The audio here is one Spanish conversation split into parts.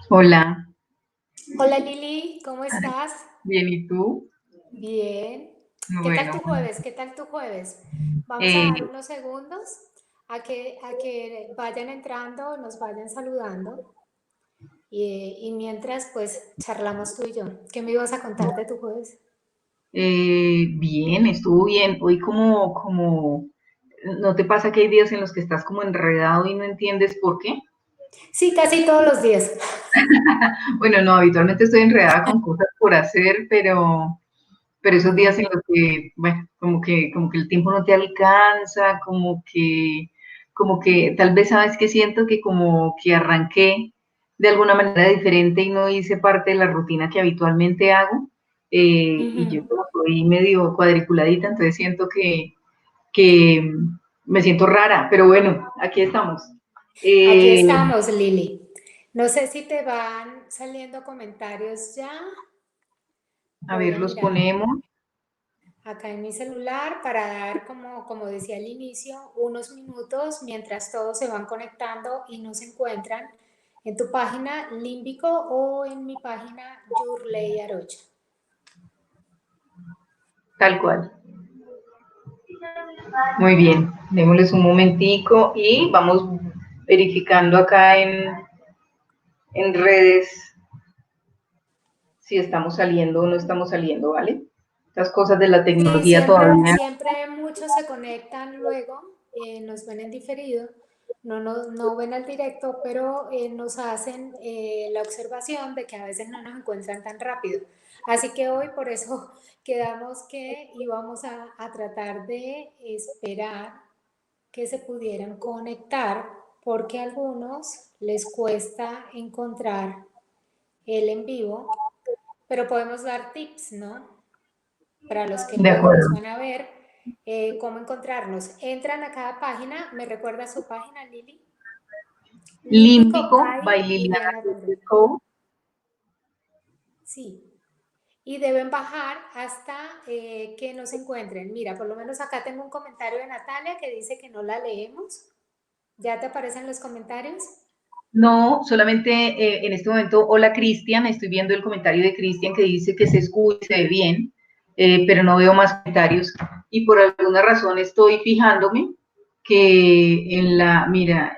Hola, Hola Lili, ¿cómo estás? bien, ¿y tú? Bien. ¿Qué tal Bueno, tu jueves? ¿Qué tal tu jueves? Vamos a eh, dar unos segundos a que vayan entrando, nos vayan saludando y mientras pues charlamos tú y yo. ¿Qué me ibas a contar de tu jueves? bien, estuvo bien. Hoy ¿no te pasa que hay días en los que estás como enredado y no entiendes por qué? Sí, casi todos los días. Bueno, no, habitualmente estoy enredada con cosas por hacer, pero esos días en los que, bueno, como que el tiempo no te alcanza, como que tal vez sabes que siento que como que arranqué de alguna manera diferente y no hice parte de la rutina que habitualmente hago. Y yo Ujú. como soy medio cuadriculadita, entonces siento que me siento rara, pero bueno, aquí estamos. Aquí Eh, estamos, Lili. No sé si te van saliendo comentarios ya. a Voy ver, a los mirar ponemos. acá en mi celular para dar, como decía al inicio, unos minutos mientras todos se van conectando y no se encuentran en tu página Límbico o en mi página Yurley Arocha. Tal cual. Muy bien, démosles un momentico y vamos verificando acá en redes si estamos saliendo o no estamos saliendo, ¿vale? Estas cosas de la Sí, tecnología siempre, todavía. siempre muchos se conectan luego, nos ven en diferido, no ven al directo, pero nos hacen la observación de que a veces no nos encuentran tan rápido. Así que hoy por eso quedamos que íbamos a tratar de esperar que se pudieran conectar, porque a algunos les cuesta encontrar el en vivo, pero podemos dar tips, ¿no? Para los que De luego nos acuerdo. van a ver, cómo encontrarnos. Entran a cada página, ¿me recuerda su página, Lili? Límbico Límbico by by Liliana Liliana Rodríguez. Rodríguez. Sí, y deben bajar hasta que nos encuentren. Mira, por lo menos acá tengo un comentario de Natalia que dice que no la leemos. ¿Ya te aparecen los comentarios? No, solamente en este momento, hola Cristian, estoy viendo el comentario de Cristian que dice que se escucha y se ve bien, pero no veo más comentarios y por alguna razón estoy fijándome que mira,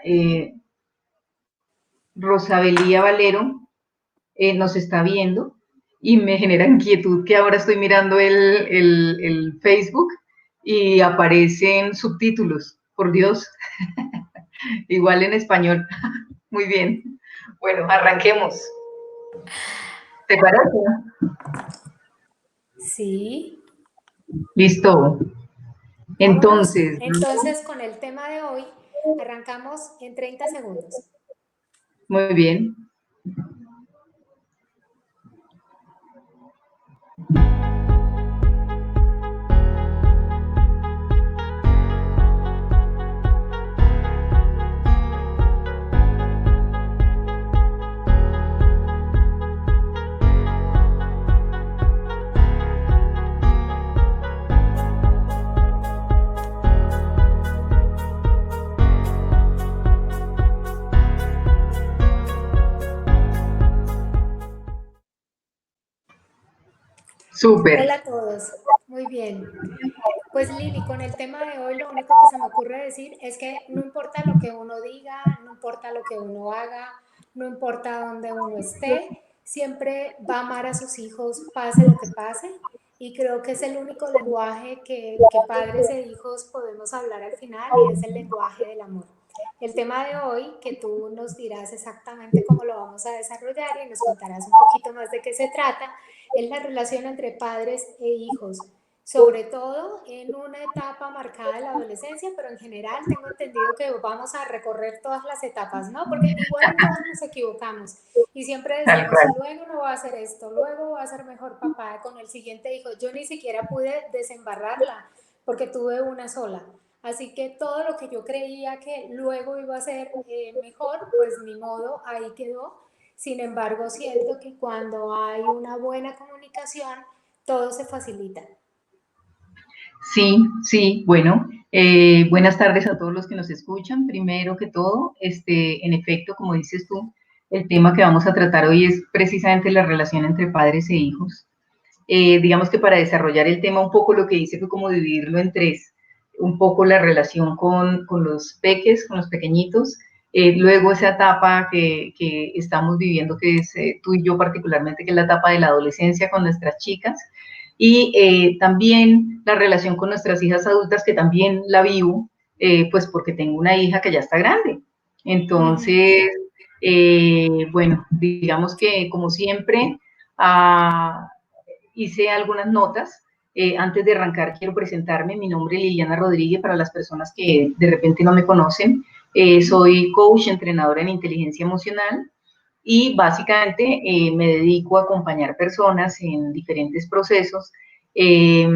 Rosabelía Valero nos está viendo y me genera inquietud que ahora estoy mirando el Facebook y aparecen subtítulos, por Dios, igual en español. Muy bien. Bueno, arranquemos. ¿Te parece? Sí. Listo. Vámonos Entonces, entonces con el tema de hoy. Arrancamos en 30 segundos. muy bien. Súper. Hola a todos. Muy bien. Pues Lili, con el tema de hoy lo único que se me ocurre decir es que no importa lo que uno diga, no importa lo que uno haga, no importa dónde uno esté, siempre va a amar a sus hijos, pase lo que pase. Y creo que es el único lenguaje que padres e hijos podemos hablar al final y es el lenguaje del amor. El tema de hoy, que tú nos dirás exactamente cómo lo vamos a desarrollar y nos contarás un poquito más de qué se trata, es la relación entre padres e hijos, sobre todo en una etapa marcada de la adolescencia, pero en general tengo entendido que vamos a recorrer todas las etapas, ¿no? Porque igual en todas nos equivocamos y siempre Tal decimos, cual. luego no va a hacer esto, luego va a ser mejor papá con el siguiente hijo. Yo ni siquiera pude desembarrarla porque tuve una sola. Así que todo lo que yo creía que luego iba a ser mejor, pues ni modo, ahí quedó. Sin embargo, siento que cuando hay una buena comunicación, todo se facilita. Sí, sí, bueno. Buenas tardes a todos los que nos escuchan. Primero que todo, en efecto, como dices tú, El tema que vamos a tratar hoy es precisamente la relación entre padres e hijos. Digamos que para desarrollar el tema un poco lo que hice fue como dividirlo en tres, un poco la relación con los peques, con los pequeñitos, luego esa etapa que estamos viviendo, que es tú y yo particularmente, que es la etapa de la adolescencia con nuestras chicas, y también la relación con nuestras hijas adultas, que también la vivo, pues porque tengo una hija que ya está grande. Entonces, bueno, digamos que como siempre, ah, hice algunas notas. Antes de arrancar, quiero presentarme. Mi nombre es Liliana Rodríguez, para las personas que de repente no me conocen. Soy coach, entrenadora en inteligencia emocional y básicamente me dedico a acompañar personas en diferentes procesos, eh,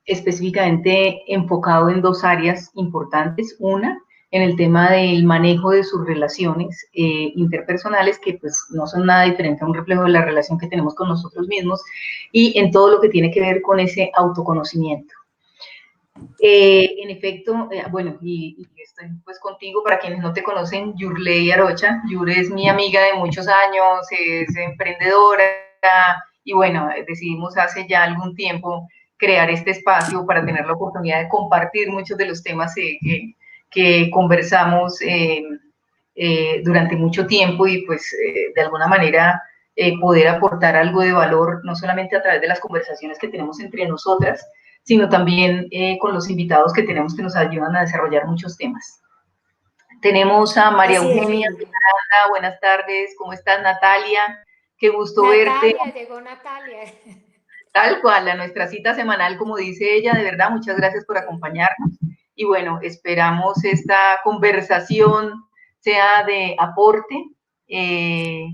específicamente enfocado en dos áreas importantes. Una, en el tema del manejo de sus relaciones interpersonales, que pues no son nada diferente a un reflejo de la relación que tenemos con nosotros mismos, y en todo lo que tiene que ver con ese autoconocimiento. En efecto, bueno, y estoy pues contigo, para quienes no te conocen, Yurley Arocha. Yur es mi amiga de muchos años, es emprendedora, y bueno, decidimos hace ya algún tiempo crear este espacio para tener la oportunidad de compartir muchos de los temas que conversamos durante mucho tiempo, y pues de alguna manera poder aportar algo de valor, no solamente a través de las conversaciones que tenemos entre nosotras, sino también con los invitados que tenemos, que nos ayudan a desarrollar muchos temas. Tenemos a María Así es, Eugenia Lili. Miranda. Buenas tardes, ¿cómo estás, Natalia? Qué gusto verte. Natalia, llegó Natalia. Tal cual, a nuestra cita semanal, como dice ella. De verdad, muchas gracias por Sí. acompañarnos. Y bueno, esperamos esta conversación sea de aporte, eh,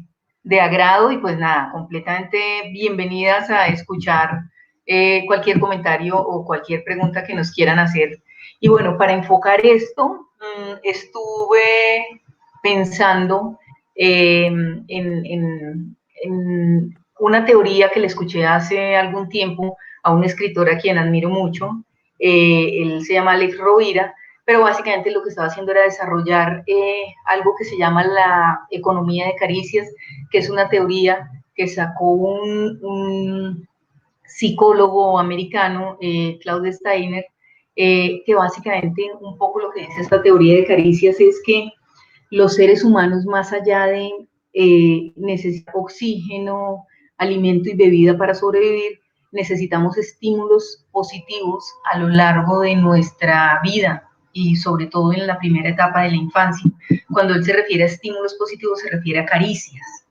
de agrado, y pues nada, completamente bienvenidas a escuchar cualquier comentario o cualquier pregunta que nos quieran hacer. Y bueno, para enfocar esto, estuve pensando en una teoría que le escuché hace algún tiempo a un escritor a quien admiro mucho. Él se llama Alex Rovira, pero básicamente lo que estaba haciendo era desarrollar algo que se llama la economía de caricias, que es una teoría que sacó un psicólogo americano, Claude Steiner, que básicamente un poco lo que dice esta teoría de caricias es que los seres humanos, más allá de necesitar oxígeno, alimento y bebida para sobrevivir, necesitamos estímulos positivos a lo largo de nuestra vida, y sobre todo en la primera etapa de la infancia. Cuando él se refiere a estímulos positivos, se refiere a caricias,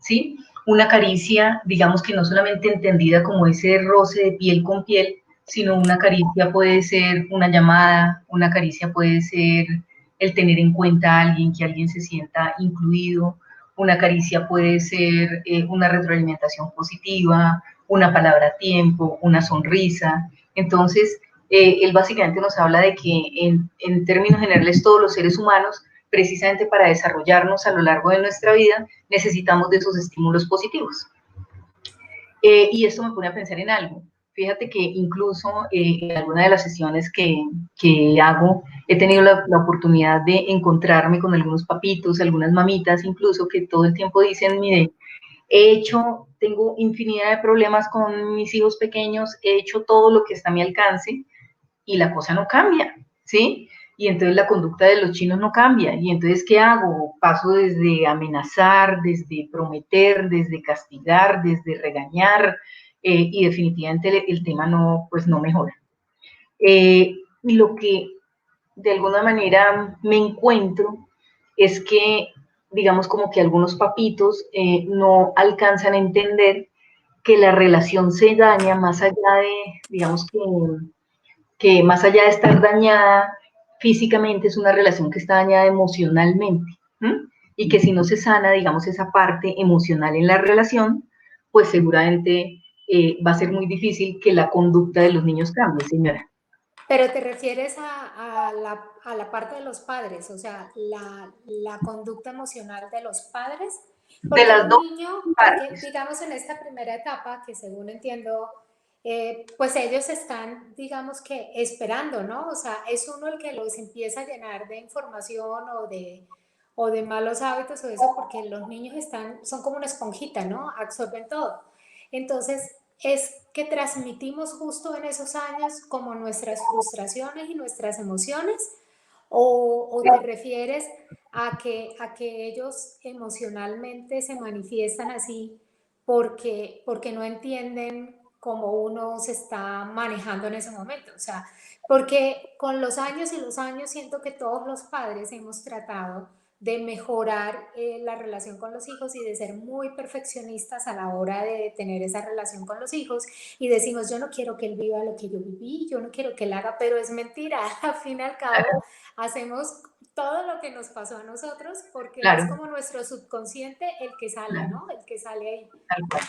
¿sí? Una caricia, digamos que no solamente entendida como ese roce de piel con piel, sino una caricia puede ser una llamada, una caricia puede ser el tener en cuenta a alguien, que alguien se sienta incluido, una caricia puede ser una retroalimentación positiva, una palabra a tiempo, una sonrisa. Entonces, él básicamente nos habla de que en términos generales todos los seres humanos, precisamente para desarrollarnos a lo largo de nuestra vida, necesitamos de esos estímulos positivos. Y esto me pone a pensar en algo. Fíjate que incluso en alguna de las sesiones que hago, he tenido la oportunidad de encontrarme con algunos papitos, algunas mamitas, incluso, que todo el tiempo dicen, mire, tengo infinidad de problemas con mis hijos pequeños, he hecho todo lo que está a mi alcance, y la cosa no cambia, ¿sí? Y entonces la conducta de los chinos no cambia. Y entonces, ¿qué hago? Paso desde amenazar, desde prometer, desde castigar, desde regañar, y definitivamente el tema no, pues no mejora. Y lo que de alguna manera me encuentro es que, digamos, como que algunos papitos no alcanzan a entender que la relación se daña más allá de, digamos, que más allá de estar dañada físicamente, es una relación que está dañada emocionalmente. ¿Mm? Y que si no se sana, digamos, esa parte emocional en la relación, pues seguramente va a ser muy difícil que la conducta de los niños cambie, señora. Pero te refieres a la parte de los padres, o sea, la conducta emocional de los padres, De porque las un dos niño, porque partes. digamos en esta primera etapa, que según entiendo, pues ellos están, digamos que esperando, ¿no? O sea, es uno el que los empieza a llenar de información o de malos hábitos o eso, porque los niños son como una esponjita, ¿no? Absorben todo. Entonces, es que transmitimos justo en esos años como nuestras frustraciones y nuestras emociones, o te refieres a que ellos emocionalmente se manifiestan así porque no entienden cómo uno se está manejando en ese momento. O sea, porque con los años y los años siento que todos los padres hemos tratado de mejorar la relación con los hijos y de ser muy perfeccionistas a la hora de tener esa relación con los hijos y decimos, yo no quiero que él viva lo que yo viví, yo no quiero que él haga, pero es mentira, al fin y al cabo hacemos todo lo que nos pasó a nosotros porque es Claro, como nuestro subconsciente el que sale, claro, ¿no? El que sale ahí. tal cual.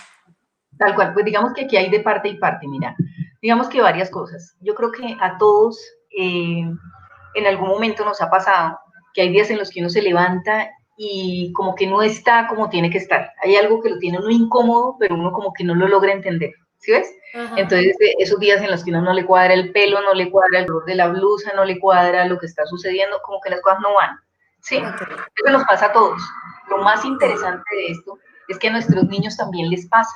Tal cual, pues digamos que aquí hay de parte y parte, mira, digamos que varias cosas. Yo creo que a todos en algún momento nos ha pasado que hay días en los que uno se levanta y como que no está como tiene que estar. Hay algo que lo tiene uno incómodo, pero uno como que no lo logra entender, ¿sí ves? Ajá. Entonces, esos días en los que uno no le cuadra el pelo, no le cuadra el color de la blusa, no le cuadra lo que está sucediendo, como que las cosas no van, ¿sí? Ok. Eso nos pasa a todos. Lo más Sí. interesante de esto es que a nuestros niños también les pasa,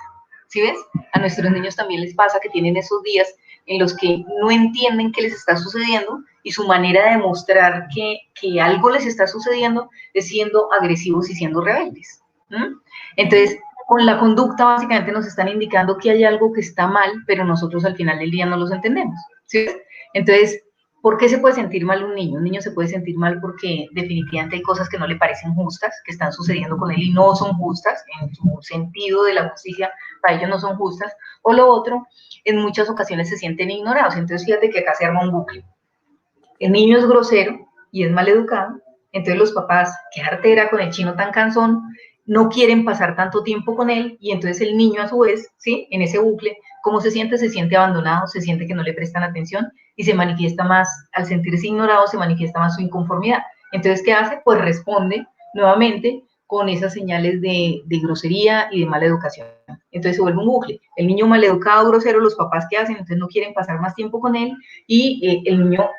¿sí ves? A nuestros niños también les pasa que tienen esos días en los que no entienden qué les está sucediendo y su manera de demostrar que algo les está sucediendo es siendo agresivos y siendo rebeldes. ¿Mm? Entonces, con la conducta básicamente nos están indicando que hay algo que está mal, pero nosotros al final del día no los entendemos. ¿Sí? Entonces, ¿por qué se puede sentir mal un niño? Un niño se puede sentir mal porque definitivamente hay cosas que no le parecen justas, que están sucediendo con él y no son justas, en su sentido de la justicia, para ellos no son justas. O lo otro, en muchas ocasiones se sienten ignorados. Entonces, fíjate que acá se arma un bucle. El niño es grosero y es mal educado, entonces los papás, qué artera con el chino tan cansón, no quieren pasar tanto tiempo con él y entonces el niño a su vez, ¿sí? En ese bucle, ¿cómo se siente? Se siente abandonado, se siente que no le prestan atención y se manifiesta más, al sentirse ignorado, se manifiesta más su inconformidad. Entonces, ¿qué hace? Pues responde nuevamente con esas señales de grosería y de mala educación. Entonces se vuelve un bucle. El niño maleducado, grosero, los papás ¿qué hacen? Entonces no quieren pasar más tiempo con él y el niño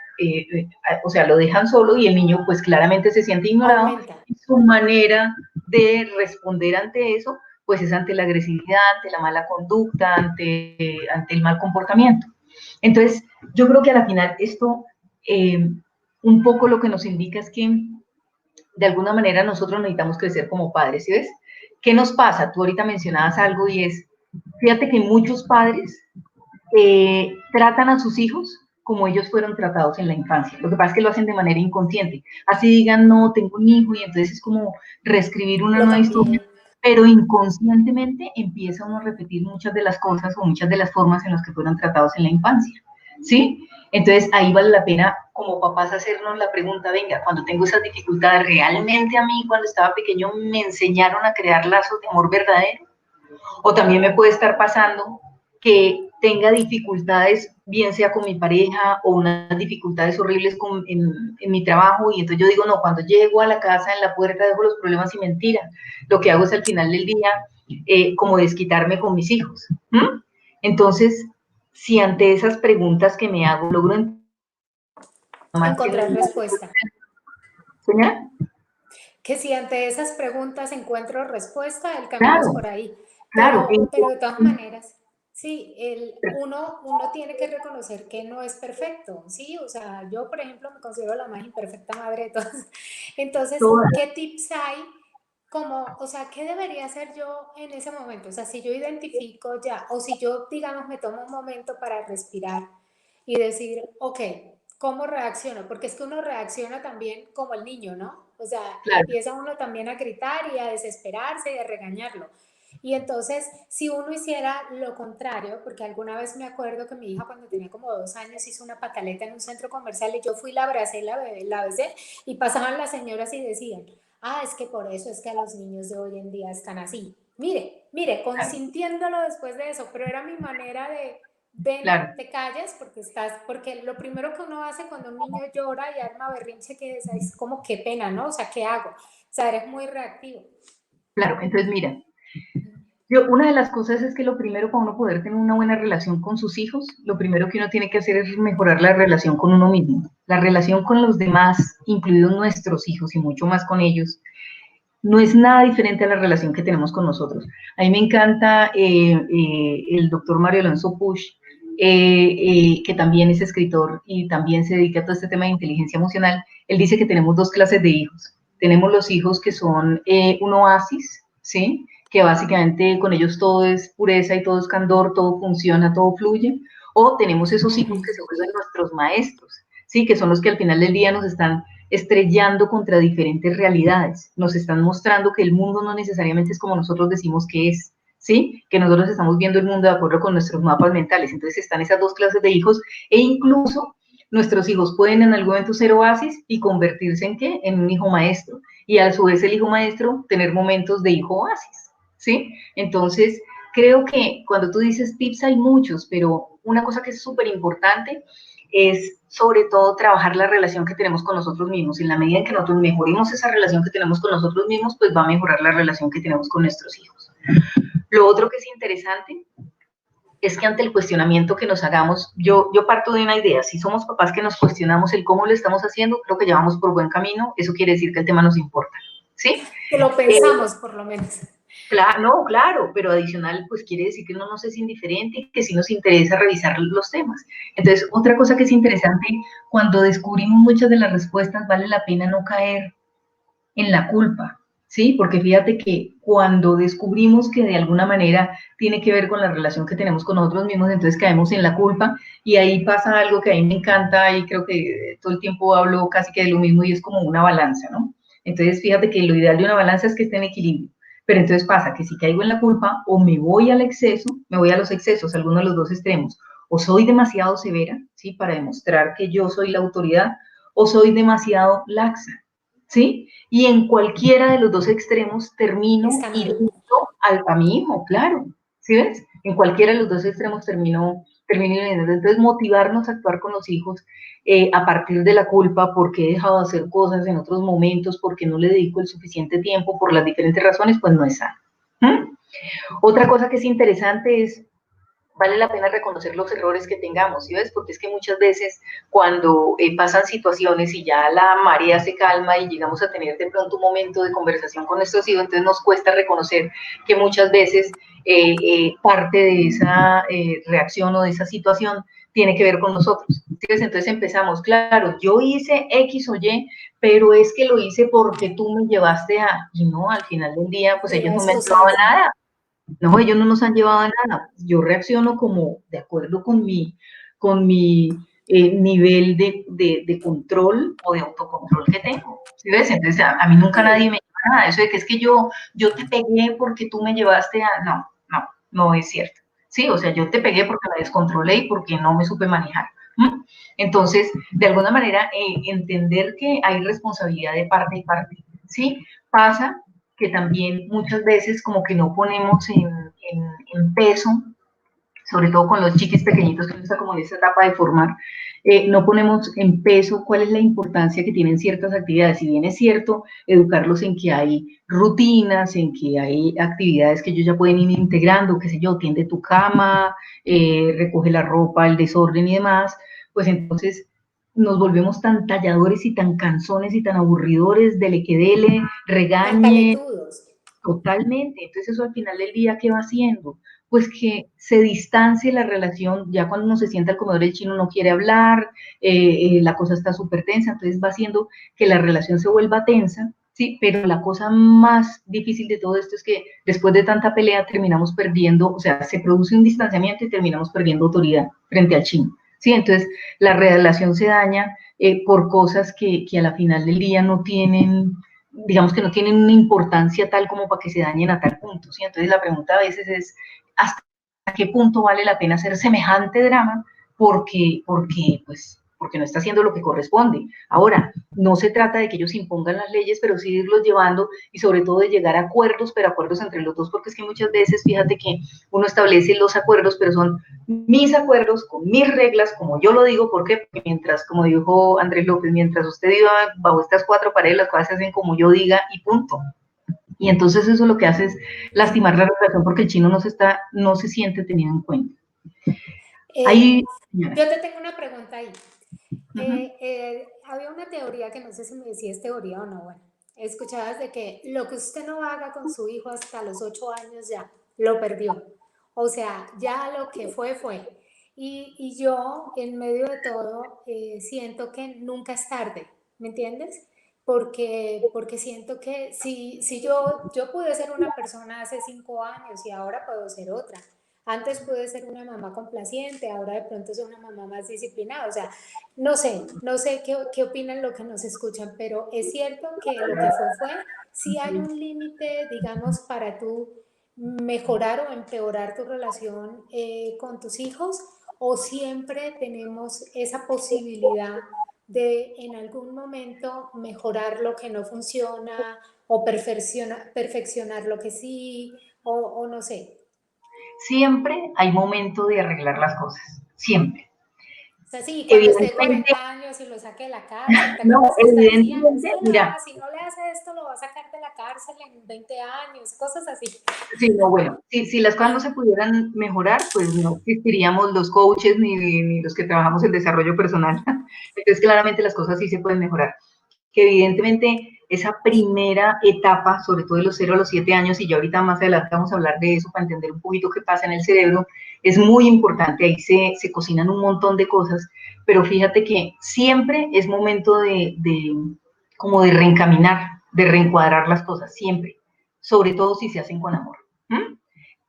o sea, lo dejan solo y el niño pues claramente se siente ignorado Aumenta. y su manera de responder ante eso pues es ante la agresividad, ante la mala conducta, ante el mal comportamiento. Entonces, yo creo que a la final esto un poco lo que nos indica es que de alguna manera nosotros necesitamos crecer como padres, ¿sí ves? ¿Qué nos pasa? Tú ahorita mencionabas algo y es, fíjate que muchos padres tratan a sus hijos como ellos fueron tratados en la infancia. Lo que pasa es que lo hacen de manera inconsciente. Así digan, no, tengo un hijo y entonces es como reescribir una Lo nueva historia, cambié. pero inconscientemente empieza uno a repetir muchas de las cosas o muchas de las formas en las que fueron tratados en la infancia. ¿Sí? Entonces ahí vale la pena como papás hacernos la pregunta, venga, cuando tengo esas dificultades, ¿realmente a mí cuando estaba pequeño me enseñaron a crear lazos de amor verdadero? O también me puede estar pasando que tenga dificultades, bien sea con mi pareja o unas dificultades horribles en mi trabajo y entonces yo digo, no, cuando llego a la casa, en la puerta dejo los problemas y mentira. Lo que hago es al final del día como desquitarme con mis hijos. ¿Mm? Entonces, si ante esas preguntas que me hago logro más que Encontrar respuesta. ¿señora? Que si ante esas preguntas encuentro respuesta, el camino es Claro, por ahí. claro. Pero de todas maneras, sí, uno tiene que reconocer que no es perfecto, ¿sí? O sea, yo, por ejemplo, me considero la más imperfecta madre de todas. Entonces, ¿qué tips hay? Como, o sea, ¿qué debería hacer yo en ese momento? O sea, si yo identifico ya, o si yo, digamos, me tomo un momento para respirar y decir, ok, ¿cómo reacciono? Porque es que uno reacciona también como el niño, ¿no? O sea, Claro, empieza uno también a gritar y a desesperarse y a regañarlo. Y entonces, si uno hiciera lo contrario, porque alguna vez me acuerdo que mi hija cuando tenía como 2 años hizo una pataleta en un centro comercial y yo fui, la abracé, la besé y pasaban las señoras y decían, ah, es que por eso es que a los niños de hoy en día están así. Mire, claro, consintiéndolo después de eso, pero era mi manera de, ven, claro. te calles porque lo primero que uno hace cuando un niño llora y arma berrinche que es como qué pena, ¿no? O sea, ¿qué hago? O sea, eres muy reactivo. Claro, entonces mira, Una de las cosas es que lo primero para uno poder tener una buena relación con sus hijos, lo primero que uno tiene que hacer es mejorar la relación con uno mismo. La relación con los demás, incluidos nuestros hijos y mucho más con ellos, no es nada diferente a la relación que tenemos con nosotros. A mí me encanta el doctor Mario Alonso Puig, que también es escritor y también se dedica a todo este tema de inteligencia emocional. Él dice que tenemos dos clases de hijos. Tenemos los hijos que son un oasis, ¿sí? Que básicamente con ellos todo es pureza y todo es candor, todo funciona, todo fluye. O tenemos esos hijos que se vuelven nuestros maestros, ¿sí? Que son los que al final del día nos están estrellando contra diferentes realidades. Nos están mostrando que el mundo no necesariamente es como nosotros decimos que es, ¿sí? Que nosotros estamos viendo el mundo de acuerdo con nuestros mapas mentales. Entonces están esas dos clases de hijos e incluso nuestros hijos pueden en algún momento ser oasis y convertirse en ¿qué? En un hijo maestro. Y a su vez el hijo maestro tener momentos de hijo oasis, ¿sí? Entonces, creo que cuando tú dices tips hay muchos, pero una cosa que es súper importante es sobre todo trabajar la relación que tenemos con nosotros mismos. En la medida en que nosotros mejoremos esa relación que tenemos con nosotros mismos, pues va a mejorar la relación que tenemos con nuestros hijos. Lo otro que es interesante es que ante el cuestionamiento que nos hagamos, yo parto de una idea, si somos papás que nos cuestionamos el cómo lo estamos haciendo, creo que ya vamos por buen camino, eso quiere decir que el tema nos importa, ¿sí? Que lo pensamos, por lo menos. Claro, no, claro, pero adicional, pues quiere decir que no nos es indiferente y que sí nos interesa revisar los temas. Entonces, otra cosa que es interesante, cuando descubrimos muchas de las respuestas, vale la pena no caer en la culpa, ¿sí? Porque fíjate que cuando descubrimos que de alguna manera tiene que ver con la relación que tenemos con nosotros mismos, entonces caemos en la culpa y ahí pasa algo que a mí me encanta y creo que todo el tiempo hablo casi que de lo mismo y es como una balanza, ¿no? Entonces, fíjate que lo ideal de una balanza es que esté en equilibrio. Pero entonces pasa que si caigo en la culpa o me voy al exceso, me voy a los excesos, alguno de los dos extremos, o soy demasiado severa, ¿sí? Para demostrar que yo soy la autoridad, o soy demasiado laxa, ¿sí? Y en cualquiera de los dos extremos termino Está mal. hiriendo a mi hijo, claro, ¿sí ves? En cualquiera de los dos extremos termino hiriendo. Entonces, motivarnos a actuar con los hijos a partir de la culpa, porque he dejado de hacer cosas en otros momentos, porque no le dedico el suficiente tiempo por las diferentes razones, pues no es sano. ¿Mm? Otra cosa que es interesante es vale la pena reconocer los errores que tengamos, ¿sí ves? Porque es que muchas veces cuando pasan situaciones y ya la marea se calma y llegamos a tener de pronto un momento de conversación con nuestros hijos, entonces nos cuesta reconocer que muchas veces parte de esa reacción o de esa situación tiene que ver con nosotros. ¿Sí ves? Entonces empezamos, claro, yo hice X o Y, pero es que lo hice porque tú me llevaste a, y no, al final del día, pues Y ellos la no me han llevado a excusa. nada. No, ellos no nos han llevado a nada. Yo reacciono como de acuerdo con mi nivel de control o de autocontrol que tengo. ¿Sí ves? Entonces, a mí nunca nadie Sí. me lleva nada. Eso de que es que yo te pegué porque tú me llevaste a... No, no, no es cierto. Sí, o sea, yo te pegué porque me descontrolé y porque no me supe manejar. ¿Mm? Entonces, de alguna manera, entender que hay responsabilidad de parte y parte. ¿Sí? Pasa que también muchas veces como que no ponemos en peso, sobre todo con los chiquis pequeñitos que está como en esa etapa de formar, no ponemos en peso cuál es la importancia que tienen ciertas actividades. Si bien es cierto, educarlos en que hay rutinas, en que hay actividades que ellos ya pueden ir integrando, qué sé yo, tiende tu cama, recoge la ropa, el desorden y demás, pues entonces nos volvemos tan talladores y tan cansones y tan aburridores, dele que dele, regañe, Pantaletudos. totalmente. Entonces eso al final del día, ¿qué va haciendo? Pues que se distancie la relación, ya cuando uno se sienta al comedor el chino no quiere hablar, la cosa está súper tensa, entonces va haciendo que la relación se vuelva tensa, sí, pero la cosa más difícil de todo esto es que después de tanta pelea terminamos perdiendo, o sea, se produce un distanciamiento y terminamos perdiendo autoridad frente al chino, sí, entonces la relación se daña por cosas que a la final del día no tienen, digamos que no tienen una importancia tal como para que se dañen a tal punto, ¿sí? Entonces la pregunta a veces es, ¿hasta qué punto vale la pena hacer semejante drama? Porque no está haciendo lo que corresponde. Ahora, no se trata de que ellos impongan las leyes, pero sí irlos llevando y sobre todo de llegar a acuerdos, pero acuerdos entre los dos, porque es que muchas veces, fíjate que uno establece los acuerdos, pero son mis acuerdos, con mis reglas, como yo lo digo, porque mientras, como dijo Andrés López, mientras usted viva bajo estas cuatro paredes, las cosas se hacen como yo diga y punto. Y entonces eso lo que hace es lastimar la relación porque el chino no se siente tenido en cuenta. Ahí, Yo te tengo una pregunta ahí. uh-huh. Había una teoría que no sé si me decías teoría o no, bueno, escuchabas de que lo que usted no haga con su hijo hasta los 8 años ya lo perdió. O sea, ya lo que fue, fue. Y yo, en medio de todo, siento que nunca es tarde, ¿me entiendes? Porque siento que si yo pude ser una persona hace 5 años y ahora puedo ser otra. Antes pude ser una mamá complaciente, ahora de pronto soy una mamá más disciplinada. O sea, no sé qué opinan los que nos escuchan, pero es cierto que lo que fue fue. Si hay un límite, digamos, para tú mejorar o empeorar tu relación con tus hijos, o siempre tenemos esa posibilidad de en algún momento mejorar lo que no funciona o perfeccionar lo que sí, o no sé. Siempre hay momento de arreglar las cosas, siempre. O sea, sí, cuando esté Evidentemente, 40 años y lo saque de la cárcel, ¿te no, acuerdas que hasta decían, evidentemente, mira, si no le hace esto, lo va a sacar de la cárcel en 20 años, cosas así? sí, no, bueno, si las cosas no se pudieran mejorar, pues no existiríamos los coaches ni los que trabajamos en desarrollo personal. Entonces, claramente las cosas sí se pueden mejorar. Que evidentemente esa primera etapa, sobre todo de los 0 a los 7 años, y ya ahorita más adelante vamos a hablar de eso para entender un poquito qué pasa en el cerebro, es muy importante, ahí se cocinan un montón de cosas, pero fíjate que siempre es momento como de reencaminar, de reencuadrar las cosas, siempre, sobre todo si se hacen con amor. ¿Mm?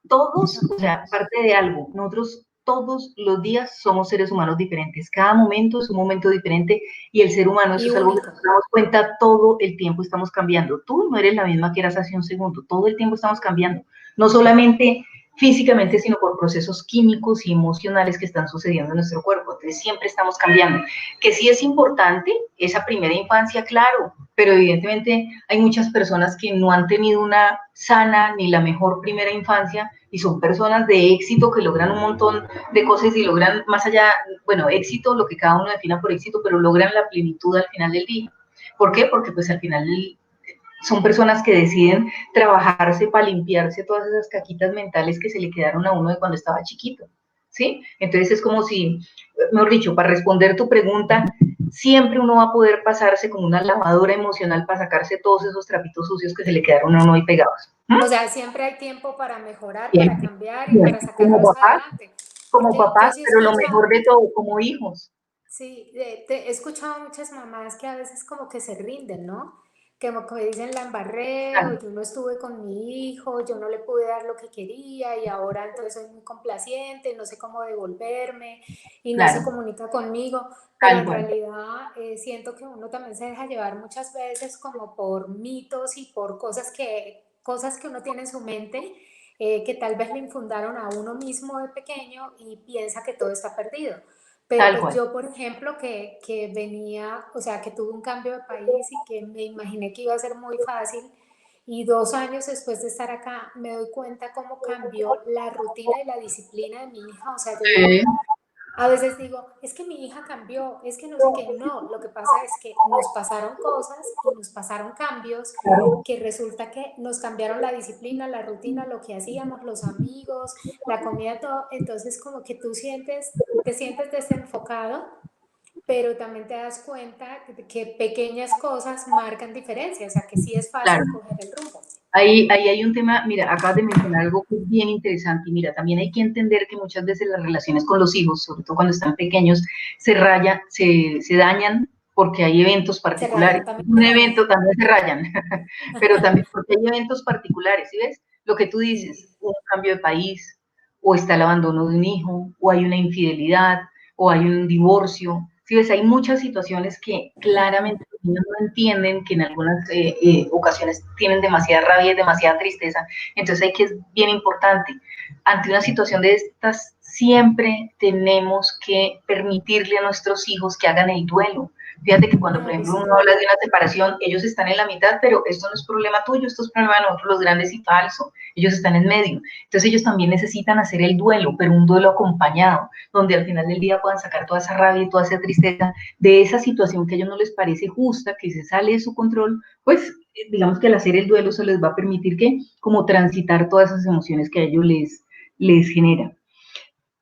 Todos, o sea, parte de algo, nosotros todos los días somos seres humanos diferentes, cada momento es un momento diferente y el ser humano, eso Y es algo que único. nos damos cuenta, todo el tiempo estamos cambiando. Tú no eres la misma que eras hace un segundo, todo el tiempo estamos cambiando, no solamente físicamente, sino por procesos químicos y emocionales que están sucediendo en nuestro cuerpo. Entonces siempre estamos cambiando. Que sí es importante esa primera infancia, claro, pero evidentemente hay muchas personas que no han tenido una sana ni la mejor primera infancia y son personas de éxito que logran un montón de cosas y logran más allá, bueno, éxito, lo que cada uno defina por éxito, pero logran la plenitud al final del día. ¿Por qué? Porque pues al final son personas que deciden trabajarse para limpiarse todas esas caquitas mentales que se le quedaron a uno de cuando estaba chiquito, ¿sí? Entonces es como si, mejor dicho, para responder tu pregunta, siempre uno va a poder pasarse como una lavadora emocional para sacarse todos esos trapitos sucios que se le quedaron a uno ahí pegados. O sea, siempre hay tiempo para mejorar, para Siempre, cambiar y para siempre. sacarlos adelante. Como Porque yo papás, sí he pero lo mejor escuchado, de todo, como hijos. sí, he escuchado muchas mamás que a veces como que se rinden, ¿no? Que como que dicen la embarré, o Claro, yo no estuve con mi hijo, yo no le pude dar lo que quería y ahora entonces soy muy complaciente, no sé cómo devolverme y no se claro, comunica conmigo, pero tal en cual, realidad siento que uno también se deja llevar muchas veces como por mitos y por cosas que uno tiene en su mente, que tal vez le infundaron a uno mismo de pequeño y piensa que todo está perdido. Pero tal pues cual. yo, por ejemplo, que venía, o sea, que tuve un cambio de país y que me imaginé que iba a ser muy fácil, y 2 años después de estar acá me doy cuenta cómo cambió la rutina y la disciplina de mi hija. O sea, yo digo, Sí, a veces digo, es que mi hija cambió, es que no sé qué. No, lo que pasa es que nos pasaron cosas y nos pasaron cambios claro, que resulta que nos cambiaron la disciplina, la rutina, lo que hacíamos, los amigos, la comida, todo. Entonces como que te sientes desenfocado, pero también te das cuenta de que pequeñas cosas marcan diferencia, o sea que sí es claro. fácil coger el rumbo. Ahí hay un tema, mira, acabas de mencionar algo que es bien interesante y mira, también hay que entender que muchas veces las relaciones con los hijos, sobre todo cuando están pequeños, se dañan porque hay eventos Se particulares. rayan, también Un se rayan. evento también se rayan, pero también porque hay eventos particulares, ¿sí ves? Lo que tú dices, Sí. un cambio de país, o está el abandono de un hijo, o hay una infidelidad, o hay un divorcio. ¿Sí ves? Hay muchas situaciones que claramente los niños no entienden, que en algunas ocasiones tienen demasiada rabia y demasiada tristeza. Entonces hay que es bien importante. Ante una situación de estas, siempre tenemos que permitirle a nuestros hijos que hagan el duelo. Fíjate que cuando, por Ay, ejemplo, sí. uno habla de una separación, ellos están en la mitad, pero esto no es problema tuyo, esto es problema de nosotros los grandes y falso, ellos están en medio. Entonces ellos también necesitan hacer el duelo, pero un duelo acompañado, donde al final del día puedan sacar toda esa rabia y toda esa tristeza de esa situación que a ellos no les parece justa, que se sale de su control, pues digamos que al hacer el duelo se les va a permitir que como transitar todas esas emociones que a ellos les genera.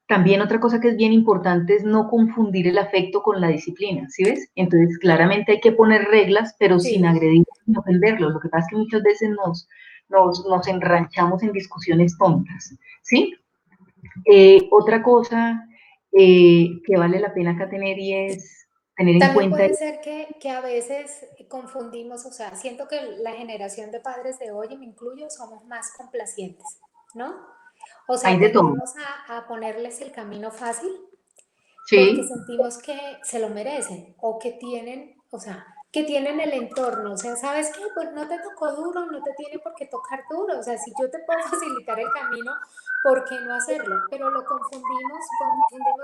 También otra cosa que es bien importante es no confundir el afecto con la disciplina, ¿sí ves? Entonces, claramente hay que poner reglas, pero sin Sí, agredir, sin ofenderlos. Lo que pasa es que muchas veces nos enranchamos en discusiones tontas, ¿sí? Otra cosa que vale la pena acá tener y es tener en también cuenta, puede ser que a veces confundimos, o sea, siento que la generación de padres de hoy, y me incluyo, somos más complacientes, ¿no? O hay sea, de todo, tendemos a ponerles el camino fácil porque ¿sí? sentimos que se lo merecen o que tienen, o sea, que tienen el entorno. O sea, ¿sabes qué? Pues no te tocó duro, no te tiene por qué tocar duro. O sea, si yo te puedo facilitar el camino, ¿por qué no hacerlo? Pero lo confundimos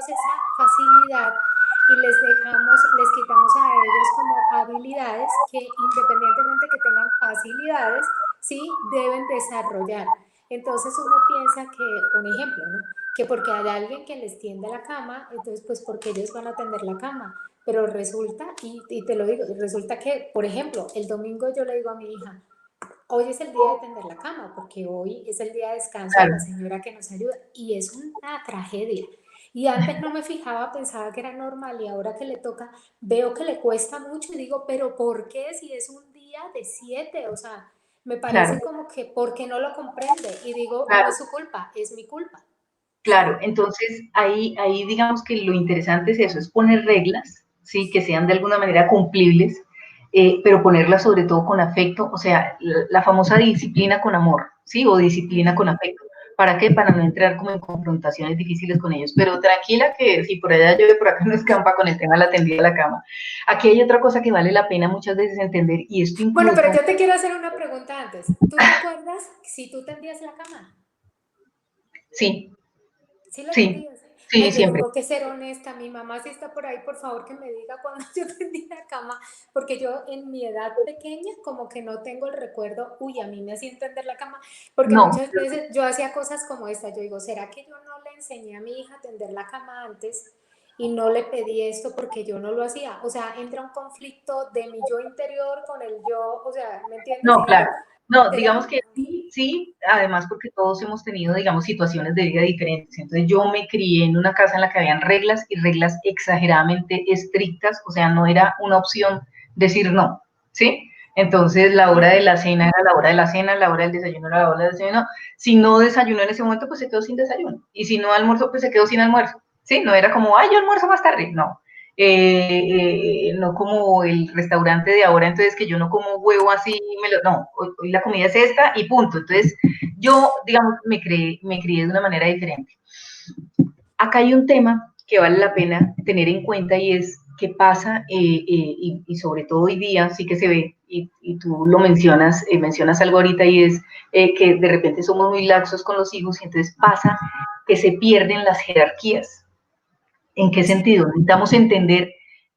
esa facilidad y les dejamos, les quitamos a ellos como habilidades que independientemente que tengan facilidades, sí deben desarrollar. Entonces uno piensa que, un ejemplo, ¿no? Que porque hay alguien que les tiende la cama, entonces pues porque ellos van a tender la cama. Pero resulta, y te lo digo, resulta que, por ejemplo, el domingo yo le digo a mi hija, hoy es el día de tender la cama, porque hoy es el día de descanso de Claro, la señora que nos ayuda, y es una tragedia. Y antes no me fijaba, pensaba que era normal, y ahora que le toca, veo que le cuesta mucho y digo, pero ¿por qué si es un día de 7? O sea, me claro, parece como que, ¿por qué no lo comprende? Y digo, no claro. es su culpa, es mi culpa. Claro, entonces ahí digamos que lo interesante es eso, es poner reglas, ¿sí? Que sean de alguna manera cumplibles, pero ponerlas sobre todo con afecto, o sea, la famosa disciplina con amor, ¿sí? O disciplina con Ujú. afecto. ¿Para qué? Para no entrar como en confrontaciones difíciles con ellos. Pero tranquila que si por allá llueve, por acá no escampa con el tema de la tendida de la cama. Aquí hay otra cosa que vale la pena muchas veces entender y esto Bueno, pero incluso, yo te quiero hacer una pregunta antes. ¿Tú te acuerdas si tú tendías la cama? sí, ¿Sí la sí, tendías? sí, Ay, yo siempre. tengo que ser honesta. Mi mamá sí está por ahí, por favor, que me diga cuando yo tendí la cama, porque yo en mi edad pequeña como que no tengo el recuerdo, uy, a mí me hacía tender la cama, porque No, muchas veces yo hacía cosas como esta. Yo digo, ¿será que yo no le enseñé a mi hija a tender la cama antes y no le pedí esto porque yo no lo hacía? O sea, entra un conflicto de mi yo interior con el yo, o sea, ¿me entiendes? no, Y claro. digo, No, digamos ¿será? que sí, sí, además porque todos hemos tenido, digamos, situaciones de vida diferentes. Entonces yo me crié en una casa en la que habían reglas y reglas exageradamente estrictas, o sea, no era una opción decir no, ¿sí? Entonces la hora de la Ujú. cena era la hora de la cena, la hora del desayuno era la hora del desayuno. Si no desayunó en ese momento, pues se quedó sin desayuno. Y si no almorzó, pues se quedó sin almuerzo, ¿sí? No era como, ay, yo almuerzo más tarde, no. No como el restaurante de ahora, entonces que yo no como huevo así, no, hoy la comida es esta y punto. Entonces yo, digamos, me crié de una manera diferente. Acá hay un tema que vale la pena tener en cuenta y es qué pasa, y sobre todo hoy día sí que se ve, y tú lo mencionas algo ahorita y es que de repente somos muy laxos con los hijos y entonces pasa que se pierden las jerarquías. ¿En qué Sí, sentido? Necesitamos entender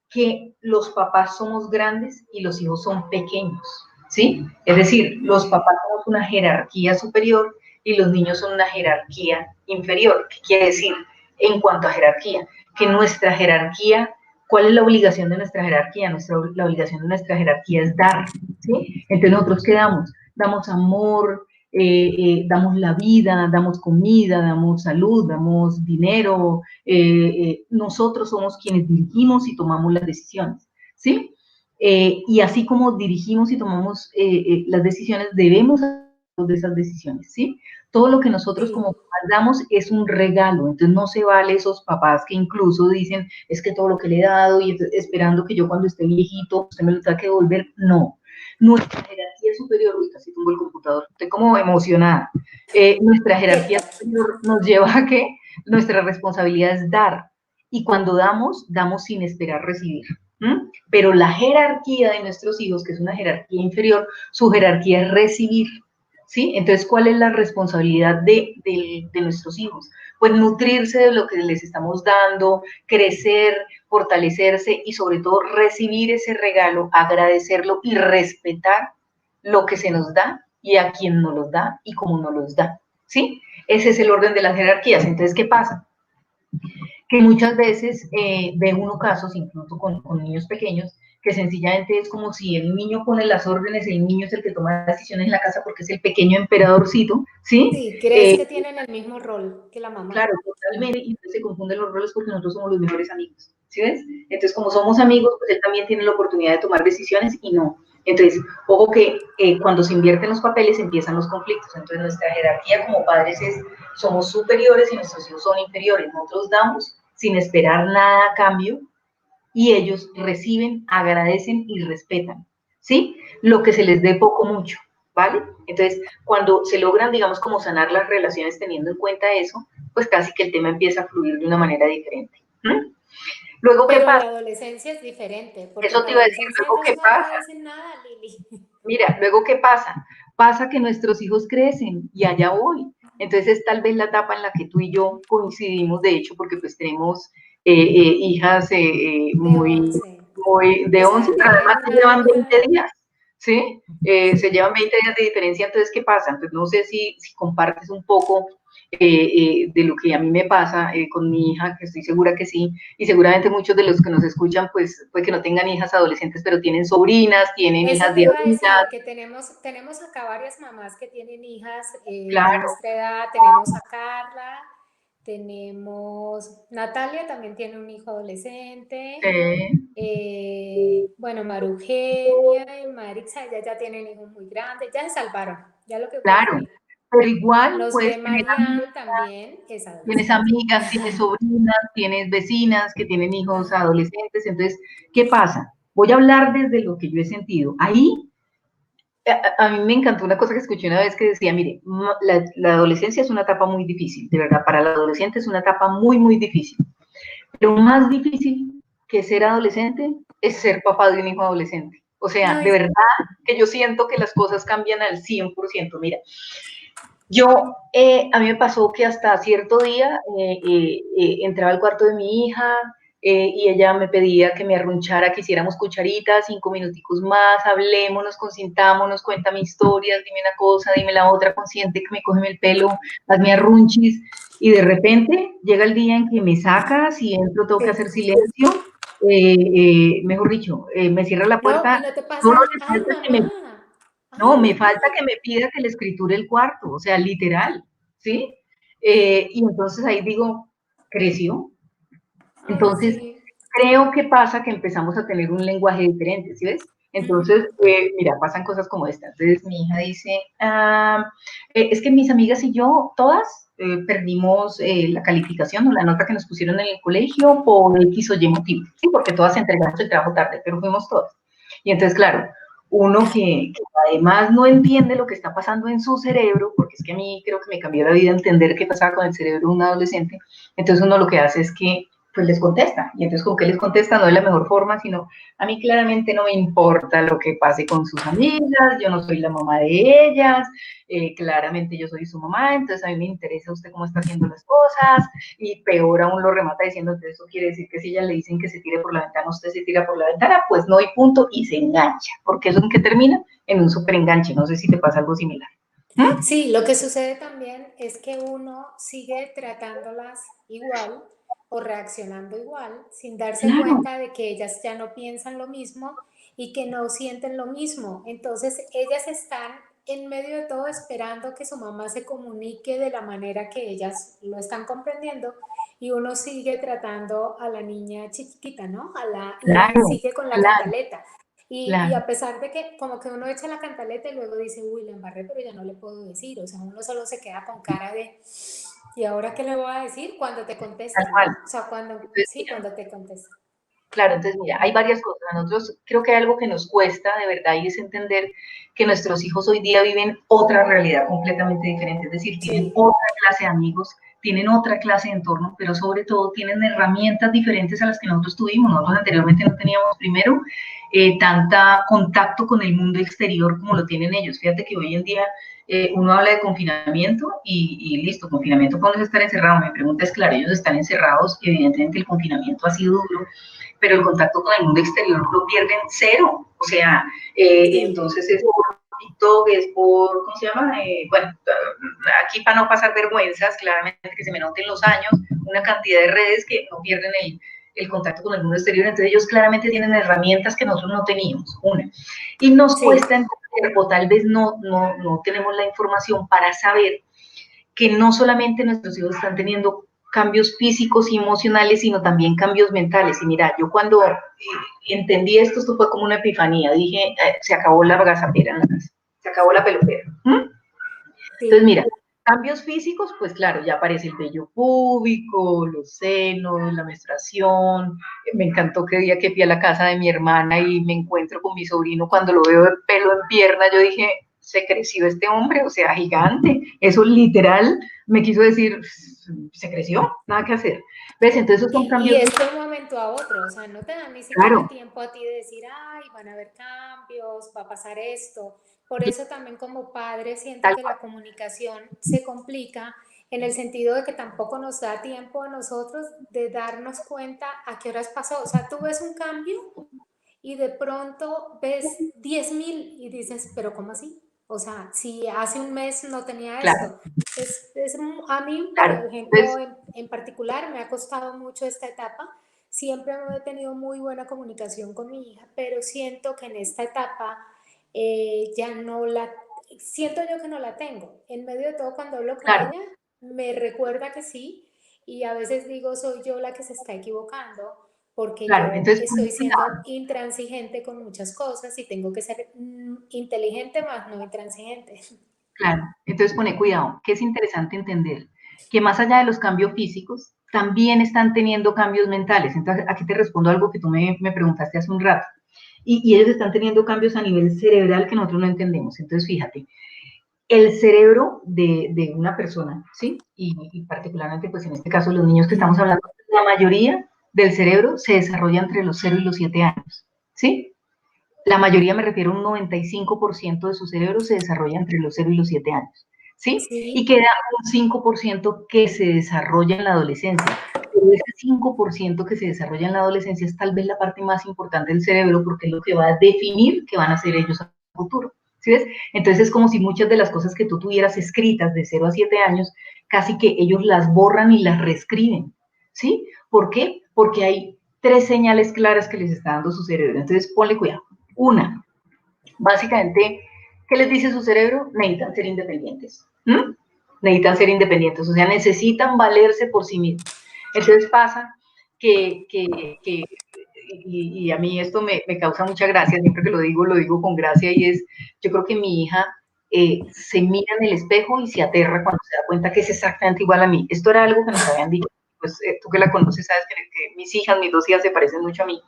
que los papás somos grandes y los hijos son pequeños, ¿sí? Es decir, los papás somos una jerarquía superior y los niños son una jerarquía inferior. ¿Qué quiere decir en cuanto a jerarquía? Que nuestra jerarquía, ¿cuál es la obligación de nuestra jerarquía? La obligación de nuestra jerarquía es dar, ¿sí? Entonces nosotros ¿qué damos? Damos amor, damos la vida, damos comida, damos salud, damos dinero, nosotros somos quienes dirigimos y tomamos las decisiones, ¿sí? Y así como dirigimos y tomamos las decisiones, debemos de esas decisiones, ¿sí? Todo lo que nosotros como sí. papás damos es un regalo, entonces no se vale esos papás que incluso dicen, es que todo lo que le he dado y esperando que yo cuando esté viejito, usted me lo tenga que devolver, no. Nuestra jerarquía superior, uy, casi tengo el computador, estoy como emocionada, nuestra jerarquía Quieto. superior nos lleva a que nuestra responsabilidad es dar, y cuando damos, damos sin esperar recibir. ¿Mm? Pero la jerarquía de nuestros hijos, que es una jerarquía inferior, su jerarquía es recibir, ¿sí? Entonces, ¿cuál es la responsabilidad de nuestros hijos? Pues nutrirse de lo que les estamos dando, crecer, fortalecerse y sobre todo recibir ese regalo, agradecerlo y respetar lo que se nos da y a quien nos los da y cómo nos los da, ¿sí? Ese es el orden de las jerarquías. Entonces, ¿qué pasa? Que muchas veces ve uno casos, incluso con niños pequeños, que sencillamente es como si el niño pone las órdenes, el niño es el que toma las decisiones en la casa porque es el pequeño emperadorcito, ¿sí? Sí, crees que tienen el mismo rol que la mamá. Claro, totalmente, y entonces se confunden los roles porque nosotros somos los mejores amigos, ¿sí ves? Entonces, como somos amigos, pues él también tiene la oportunidad de tomar decisiones y no. Entonces, ojo que cuando se invierten los papeles empiezan los conflictos. Entonces, nuestra jerarquía como padres es, somos superiores y nuestros hijos son inferiores. Nosotros damos sin esperar nada a cambio y ellos reciben, agradecen y respetan, ¿sí? Lo que se les dé poco mucho, ¿vale? Entonces, cuando se logran, digamos, como sanar las relaciones teniendo en cuenta eso, pues casi que el tema empieza a fluir de una manera diferente. ¿Mm? Luego, ¿qué Pero en pasa? la adolescencia es diferente, porque en Eso la te iba a decir, adolescencia luego, ellos ¿qué no pasa? agradecen nada, Lili. Mira, luego, ¿qué pasa? Pasa que nuestros hijos crecen y allá voy. Entonces, es tal vez la etapa en la que tú y yo coincidimos, de hecho, porque pues tenemos hijas De 11. muy de O 11, sea, pero además tienen se una llevan hija. 20 días, ¿sí? Se Sí. llevan 20 días de diferencia, entonces, ¿qué pasa? Pues no sé si compartes un poco de lo que a mí me pasa con mi hija, que estoy segura que sí, y seguramente muchos de los que nos escuchan, pues, puede que no tengan hijas adolescentes, pero tienen sobrinas, tienen Eso hijas te de iba a amigas, decir, que tenemos acá varias mamás que tienen hijas de claro, nuestra edad. Tenemos a Carla, tenemos, Natalia también tiene un hijo adolescente. Bueno, Marugenia y Marixa, ellas ya tienen hijos muy grandes, ya se salvaron, ya lo que fue claro, fue. pero igual Nos puedes ve tener amigas, Marianne también, es tienes adolescente. amigas, tienes sobrinas, tienes vecinas que tienen hijos adolescentes, entonces, ¿qué pasa? Voy a hablar desde lo que yo he sentido. Ahí a mí me encantó una cosa que escuché una vez que decía, mire, la adolescencia es una etapa muy difícil, de verdad, para el adolescente es una etapa muy, muy difícil. Pero más difícil que ser adolescente es ser papá de un hijo adolescente. O sea, No, de verdad que yo siento que las cosas cambian al 100%. Mira, yo, a mí me pasó que hasta cierto día entraba al cuarto de mi hija y ella me pedía que me arrunchara, que hiciéramos cucharitas, 5 minuticos más, hablémonos, consintámonos, cuéntame historias, dime una cosa, dime la otra, consiente que me coge el pelo, hazme arrunchis. Y de repente llega el día en que me sacas y entro, tengo que hacer sí. silencio, mejor dicho, me cierra la No, y puerta, no te solo pasa, le ay falta que me mamá, ay no, me mamá. falta que me pida que le escriture el cuarto, o sea, literal, ¿sí? Y entonces ahí digo, creció. Ay, Entonces, sí. creo que pasa que empezamos a tener un lenguaje diferente, ¿sí ves? Entonces, mira, pasan cosas como esta. Entonces, mi hija dice, es que mis amigas y yo, todas, perdimos la calificación o la nota que nos pusieron en el colegio por X o Y motivo, ¿sí? Porque todas entregamos el trabajo tarde, pero fuimos todas. Y entonces, claro, uno que además no entiende lo que está pasando en su cerebro, porque es que a mí creo que me cambió la vida entender qué pasaba con el cerebro de un adolescente, entonces uno lo que hace es que pues les contesta. Y entonces, ¿con qué les contesta? No de la mejor forma, sino a mí claramente no me importa lo que pase con sus amigas, yo no soy la mamá de ellas, claramente yo soy su mamá, entonces a mí me interesa usted cómo está haciendo las cosas, y peor aún lo remata diciendo que eso quiere decir que si ella le dicen que se tire por la ventana, usted se tira por la ventana, pues no hay punto, y se engancha, porque eso en qué termina, en un súper enganche, no sé si te pasa algo similar. ¿Mm? Sí, lo que sucede también es que uno sigue tratándolas igual o reaccionando igual sin darse Claro, cuenta de que ellas ya no piensan lo mismo y que no sienten lo mismo. Entonces, ellas están en medio de todo esperando que su mamá se comunique de la manera que ellas lo están comprendiendo y uno sigue tratando a la niña chiquitita, ¿no? Y claro, sigue con la claro, cantaleta. Y claro. a pesar de que como que uno echa la cantaleta y luego dice, uy, la embarré, pero ya no le puedo decir. O sea, uno solo se queda con cara de, ¿y ahora qué le voy a decir? Cuando te Tal contestan, cual. ¿no? O sea, cuando, Entonces, sí, mira, cuando te contestan. claro, entonces mira, hay varias cosas. Nosotros creo que hay algo que nos cuesta de verdad y es entender que nuestros hijos hoy día viven otra realidad completamente diferente, es decir, tienen Sí, otra clase de amigos, tienen otra clase de entorno, pero sobre todo tienen herramientas diferentes a las que nosotros tuvimos. Nosotros anteriormente no teníamos, primero, tanta contacto con el mundo exterior como lo tienen ellos. Fíjate que hoy en día uno habla de confinamiento y listo, confinamiento cuando es estar encerrado. Mi pregunta es, claro, ellos están encerrados y evidentemente el confinamiento ha sido duro, pero el contacto con el mundo exterior lo pierden cero. O sea, entonces es por TikTok, es por, ¿cómo se llama? Bueno, aquí para no pasar vergüenzas, claramente que se me noten los años, una cantidad de redes que no pierden el contacto con el mundo exterior, entonces ellos claramente tienen herramientas que nosotros no teníamos, una. Y nos cuesta entender, o tal vez no tenemos la información para saber que no solamente nuestros hijos están teniendo cambios físicos y emocionales, sino también cambios mentales. Y mira, yo cuando entendí esto fue como una epifanía. Dije, se acabó la gazapera en la casa, se acabó la pelotera. Entonces, mira, cambios físicos, pues claro, ya aparece el vello púbico, los senos, la menstruación. Me encantó que día que fui a la casa de mi hermana y me encuentro con mi sobrino, cuando lo veo de pelo en pierna, yo dije, se creció este hombre, o sea, gigante. Eso literal me quiso decir, se creció, nada que hacer. ¿Ves? Entonces esos son cambios. Y es de un momento a otro, o sea, no te dan ni siquiera tiempo a ti de decir, ay, van a haber cambios, va a pasar esto. Por eso también como padre siento que la comunicación se complica en el sentido de que tampoco nos da tiempo a nosotros de darnos cuenta a qué horas pasó. O sea, tú ves un cambio y de pronto ves 10.000 y dices, pero ¿cómo así? O sea, si hace un mes no tenía esto. A mí, por ejemplo, en particular, me ha costado mucho esta etapa. Siempre he tenido muy buena comunicación con mi hija, pero siento que en esta etapa ya no la, siento yo que no la tengo. En medio de todo, cuando hablo con ella, me recuerda que sí, y a veces digo, soy yo la que se está equivocando, porque yo Entonces, estoy siendo intransigente con muchas cosas y tengo que ser inteligente más no intransigente. Claro, entonces pone cuidado, que es interesante entender que más allá de los cambios físicos, también están teniendo cambios mentales. Entonces, aquí te respondo algo que tú me preguntaste hace un rato. Y ellos están teniendo cambios a nivel cerebral que nosotros no entendemos. Entonces, fíjate, el cerebro de una persona, ¿sí? Y particularmente, pues en este caso, los niños que estamos hablando, la mayoría del cerebro se desarrolla entre los 0 y los 7 años, ¿sí? La mayoría, me refiero a un 95% de su cerebro se desarrolla entre los 0 y los 7 años, ¿sí? Y queda un 5% que se desarrolla en la adolescencia. Pero ese 5% que se desarrolla en la adolescencia es tal vez la parte más importante del cerebro porque es lo que va a definir qué van a hacer ellos a futuro. ¿Sí ves? Entonces es como si muchas de las cosas que tú tuvieras escritas de 0 a 7 años, casi que ellos las borran y las reescriben, ¿sí? ¿Por qué? Porque hay 3 señales claras que les está dando su cerebro. Entonces ponle cuidado. Una, básicamente, ¿qué les dice su cerebro? Necesitan ser independientes. Necesitan ser independientes, o sea, necesitan valerse por sí mismos. Entonces pasa y a mí esto me causa mucha gracia, siempre que lo digo con gracia, y es, yo creo que mi hija se mira en el espejo y se aterra cuando se da cuenta que es exactamente igual a mí. Esto era algo que nos habían dicho, pues tú que la conoces sabes que mis 2 hijas se parecen mucho a mí.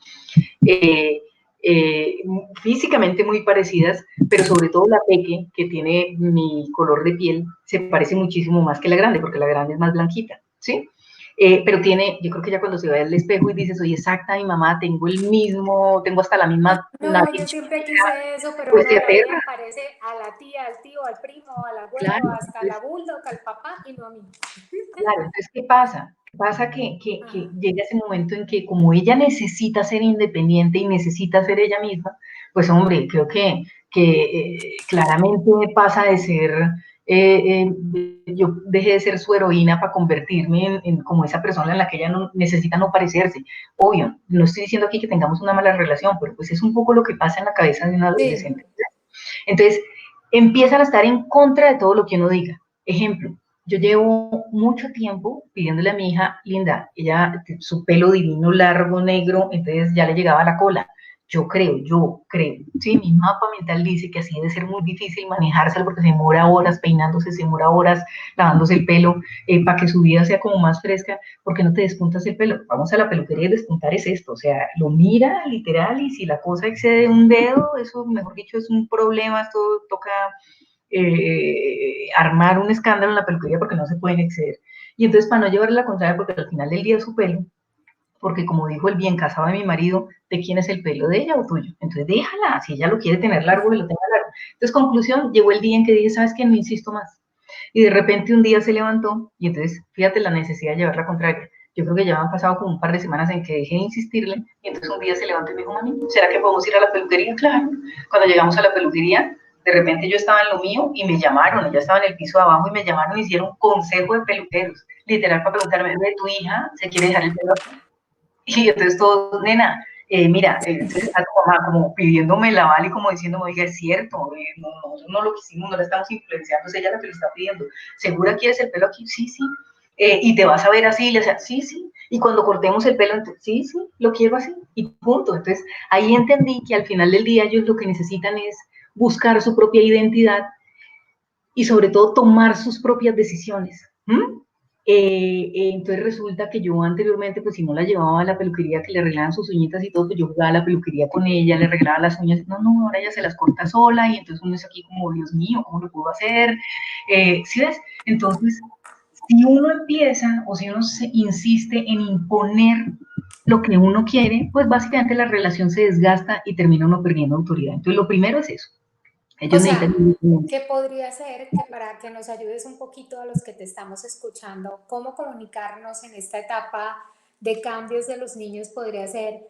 Físicamente muy parecidas, pero sobre todo la Peque, que tiene mi color de piel, se parece muchísimo más que la grande, porque la grande es más blanquita, ¿sí? Pero tiene, yo creo que ya cuando se ve al espejo y dice, soy exacta, mi mamá, tengo el mismo, tengo hasta la misma No, yo siempre quise eso, pero pues no, se la vida aterra. me parece a la tía, al tío, al primo, al abuelo, Claro, hasta entonces, la bulldog, al papá y no a mí. claro, entonces, ¿qué pasa? Pasa que llega ese momento en que como ella necesita ser independiente y necesita ser ella misma, pues hombre, creo que claramente pasa de ser, yo dejé de ser su heroína para convertirme en como esa persona en la que ella no, necesita no parecerse. Obvio, no estoy diciendo aquí que tengamos una mala relación, pero pues es un poco lo que pasa en la cabeza de un adolescente. Sí. Entonces, empiezan a estar en contra de todo lo que uno diga. Ejemplo, yo llevo mucho tiempo pidiéndole a mi hija, Linda, ella, su pelo divino, largo, negro, entonces ya le llegaba a la cola. Yo creo, sí, mi mapa mental dice que así debe ser muy difícil manejárselo porque se demora horas peinándose, se demora horas lavándose el pelo, para que su vida sea como más fresca. ¿Por qué no te despuntas el pelo? Vamos a la peluquería y despuntar es esto, o sea, lo mira literal y si la cosa excede un dedo, eso, mejor dicho, es un problema, esto toca armar un escándalo en la peluquería porque no se pueden exceder. Y entonces, para no llevarle la contraria, porque al final del día es su pelo, porque como dijo el bien casado de mi marido, ¿de quién es el pelo? ¿De ella o tuyo? Entonces déjala, si ella lo quiere tener largo, que lo tenga largo. Entonces, conclusión, llegó el día en que dije, ¿sabes qué? No insisto más. Y de repente un día se levantó, y entonces, fíjate la necesidad de llevar la contraria. Yo creo que ya han pasado como un par de semanas en que dejé de insistirle, y entonces un día se levantó y me dijo, mami, ¿será que podemos ir a la peluquería? Claro. Cuando llegamos a la peluquería, de repente yo estaba en lo mío y me llamaron, ella estaba en el piso de abajo y me llamaron y hicieron consejo de peluqueros, literal, para preguntarme, ¿de tu hija se quiere dejar el pelo? Y entonces todo, nena, mira, entonces está tu mamá como pidiéndome el aval y como diciéndome, oiga, es cierto, no lo quisimos, no la estamos influenciando, es ella la que lo está pidiendo. ¿Segura quieres el pelo aquí? Sí, sí. Y te vas a ver así, le decía, sí, sí. Y cuando cortemos el pelo, entonces, sí, sí, lo quiero así. Y punto. Entonces ahí entendí que al final del día ellos lo que necesitan es buscar su propia identidad y sobre todo tomar sus propias decisiones. Entonces resulta que yo anteriormente, pues si no la llevaba a la peluquería que le arreglaban sus uñitas y todo, pues yo jugaba a la peluquería con ella, le arreglaba las uñas, no, ahora ella se las corta sola y entonces uno es aquí como, Dios mío, ¿cómo lo puedo hacer? ¿Sí ves? Entonces, si uno empieza o si uno se insiste en imponer lo que uno quiere, pues básicamente la relación se desgasta y termina uno perdiendo autoridad. Entonces, lo primero es eso. O Ellos sea, necesitan... ¿qué podría ser que para que nos ayudes un poquito a los que te estamos escuchando, cómo comunicarnos en esta etapa de cambios de los niños podría ser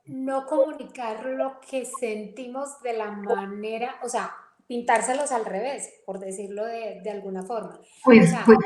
no comunicar lo que sentimos de la manera, o sea, pintárselos al revés, por decirlo de alguna forma. O Pues, sea, pues,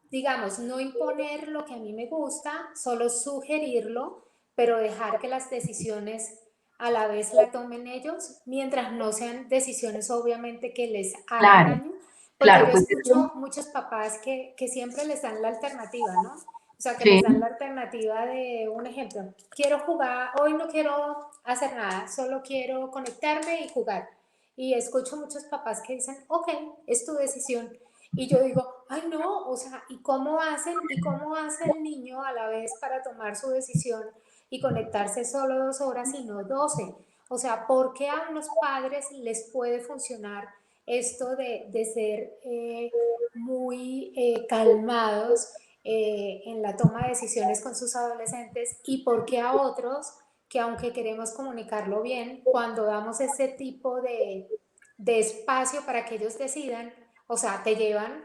digamos, no imponer lo que a mí me gusta, solo sugerirlo, pero dejar que las decisiones a la vez la tomen ellos, mientras no sean decisiones obviamente que les hagan claro, daño, porque claro, yo pues escucho eso, muchos papás que siempre les dan la alternativa, ¿no? O sea, que les sí, dan la alternativa de un ejemplo, quiero jugar, hoy no quiero hacer nada, solo quiero conectarme y jugar. Y escucho muchos papás que dicen, ok, es tu decisión. Y yo digo, ay no, o sea, ¿y cómo hacen? ¿Y cómo hace el niño a la vez para tomar su decisión y conectarse solo 2 horas y no 12? O sea, ¿por qué a unos padres les puede funcionar esto de ser muy calmados en la toma de decisiones con sus adolescentes y por qué a otros que aunque queremos comunicarlo bien, cuando damos ese tipo de espacio para que ellos decidan, o sea, te llevan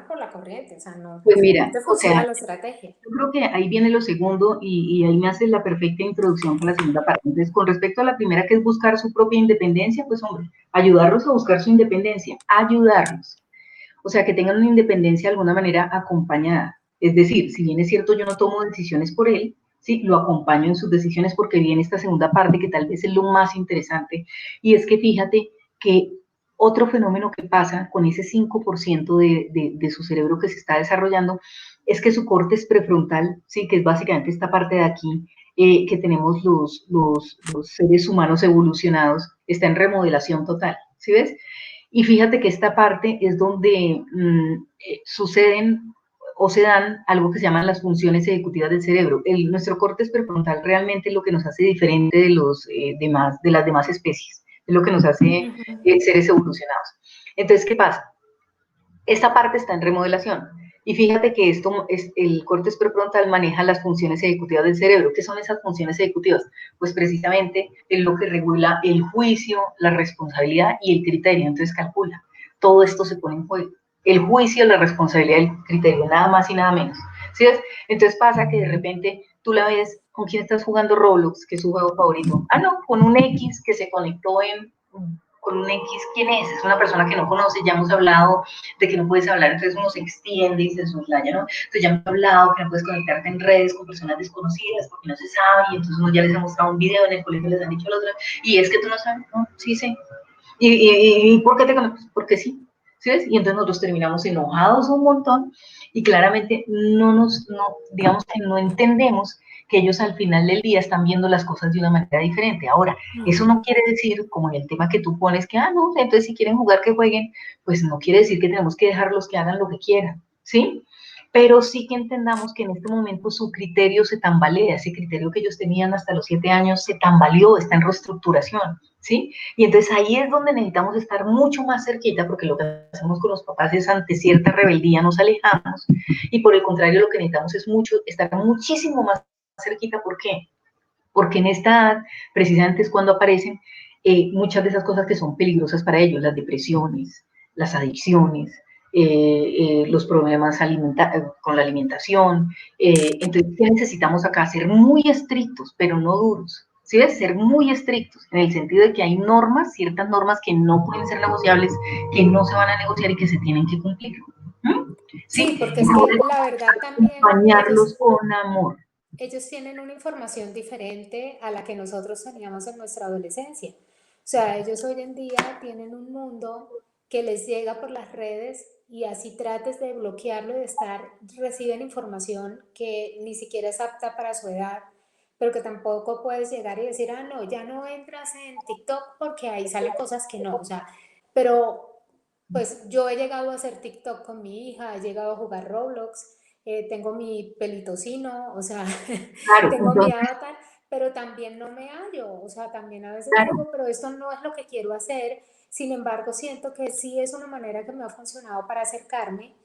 por la corriente, o sea, pues no mira, te o sea, funciona la estrategia. yo creo que ahí viene lo segundo y ahí me haces la perfecta introducción para la segunda parte. Entonces, con respecto a la primera, que es buscar su propia independencia, pues hombre, ayudarlos a buscar su independencia, ayudarlos. O sea, que tengan una independencia de alguna manera acompañada. Es decir, si bien es cierto, yo no tomo decisiones por él, sí, lo acompaño en sus decisiones porque viene esta segunda parte que tal vez es lo más interesante, y es que fíjate que otro fenómeno que pasa con ese 5% de su cerebro que se está desarrollando es que su córtex prefrontal, sí, que es básicamente esta parte de aquí, que tenemos los seres humanos evolucionados, está en remodelación total, ¿sí ves? Y fíjate que esta parte es donde suceden o se dan algo que se llaman las funciones ejecutivas del cerebro. Nuestro córtex prefrontal realmente es lo que nos hace diferente de de las demás especies, es lo que nos hace seres evolucionados. Entonces, ¿qué pasa? Esta parte está en remodelación. Y fíjate que el córtex prefrontal maneja las funciones ejecutivas del cerebro. ¿Qué son esas funciones ejecutivas? Pues precisamente es lo que regula el juicio, la responsabilidad y el criterio. Entonces calcula. Todo esto se pone en juego. El juicio, la responsabilidad y el criterio, nada más y nada menos. ¿Sí ves? Entonces pasa que de repente tú la ves con quién estás jugando Roblox, que es su juego favorito. Ah, no, con un X que se conectó con un X, ¿quién es? Es una persona que no conoce, ya hemos hablado de que no puedes hablar, entonces uno se extiende y se soslaya, ¿no? Entonces ya hemos hablado que no puedes conectarte en redes con personas desconocidas porque no se sabe, y entonces uno ya les ha mostrado un video, en el colegio les han dicho a la otra, y es que tú no sabes, no, sí sé. ¿Y por qué te conectas? Porque sí, ¿sí ves? Y entonces nosotros terminamos enojados un montón y claramente digamos que no entendemos que ellos al final del día están viendo las cosas de una manera diferente. Ahora, eso no quiere decir, como en el tema que tú pones, que, no, entonces si quieren jugar, que jueguen, pues no quiere decir que tenemos que dejarlos que hagan lo que quieran, ¿sí? pero sí que entendamos que en este momento su criterio se tambalea, ese criterio que ellos tenían hasta los 7 años se tambaleó, está en reestructuración, ¿sí? Y entonces ahí es donde necesitamos estar mucho más cerquita, porque lo que hacemos con los papás es ante cierta rebeldía nos alejamos, y por el contrario lo que necesitamos es estar muchísimo más cerquita. ¿Por qué? Porque en esta edad precisamente es cuando aparecen muchas de esas cosas que son peligrosas para ellos, las depresiones, las adicciones, los problemas con la alimentación. Entonces, ¿qué necesitamos acá? Ser muy estrictos, pero no duros. ¿Sí ves? Ser muy estrictos, en el sentido de que hay normas, ciertas normas que no pueden ser negociables, que no se van a negociar y que se tienen que cumplir. ¿Mm? Sí, ¿Sí? porque es que la verdad también Acompañarlos con amor. ellos tienen una información diferente a la que nosotros teníamos en nuestra adolescencia. O sea, ellos hoy en día tienen un mundo que les llega por las redes y así trates de bloquearlo y de estar, reciben información que ni siquiera es apta para su edad, pero que tampoco puedes llegar y decir, ah, no, ya no entras en TikTok porque ahí salen cosas que no, o sea, pero pues yo he llegado a hacer TikTok con mi hija, he llegado a jugar Roblox, tengo mi pelitocino, o sea, Claro, tengo mi entonces, avatar, pero también no me hallo, o sea, también a veces claro, digo, pero esto no es lo que quiero hacer, sin embargo, siento que sí es una manera que me ha funcionado para acercarme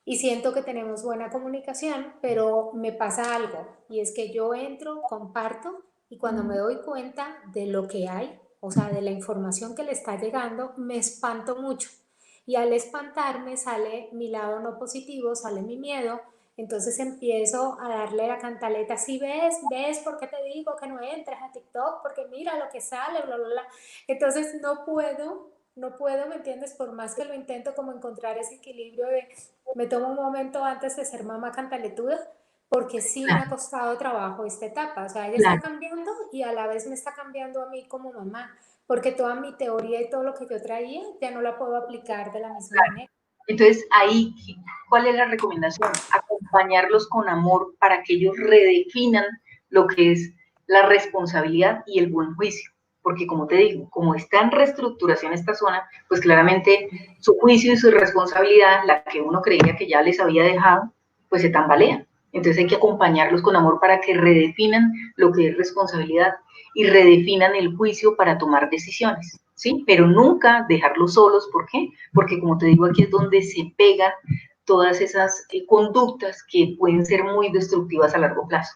y siento que tenemos buena comunicación, pero me pasa algo, y es que yo entro, comparto, y cuando me doy cuenta de lo que hay, o sea, de la información que le está llegando, me espanto mucho. Y al espantarme sale mi lado no positivo, sale mi miedo, entonces empiezo a darle la cantaleta, si ves, ves, ¿por qué te digo que no entres a TikTok? Porque mira lo que sale, bla, bla, bla. Entonces no puedo, ¿me entiendes? Por más que lo intento, como encontrar ese equilibrio de, me tomo un momento antes de ser mamá cantaletuda, porque sí me ha claro, costado trabajo esta etapa. O sea, ella está claro. cambiando y a la vez me está cambiando a mí como mamá, porque toda mi teoría y todo lo que yo traía ya no la puedo aplicar de la misma manera. Entonces, ahí, ¿cuál es la recomendación? Acompañarlos con amor para que ellos redefinan lo que es la responsabilidad y el buen juicio. Porque como te digo, como está en reestructuración esta zona, pues claramente su juicio y su responsabilidad, la que uno creía que ya les había dejado, pues se tambalea. Entonces hay que acompañarlos con amor para que redefinan lo que es responsabilidad y redefinan el juicio para tomar decisiones, ¿sí? Pero nunca dejarlos solos, ¿por qué? Porque como te digo, aquí es donde se pegan todas esas conductas que pueden ser muy destructivas a largo plazo.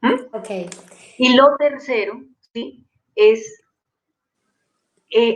¿Mm? Ok. Y lo tercero, ¿sí? Es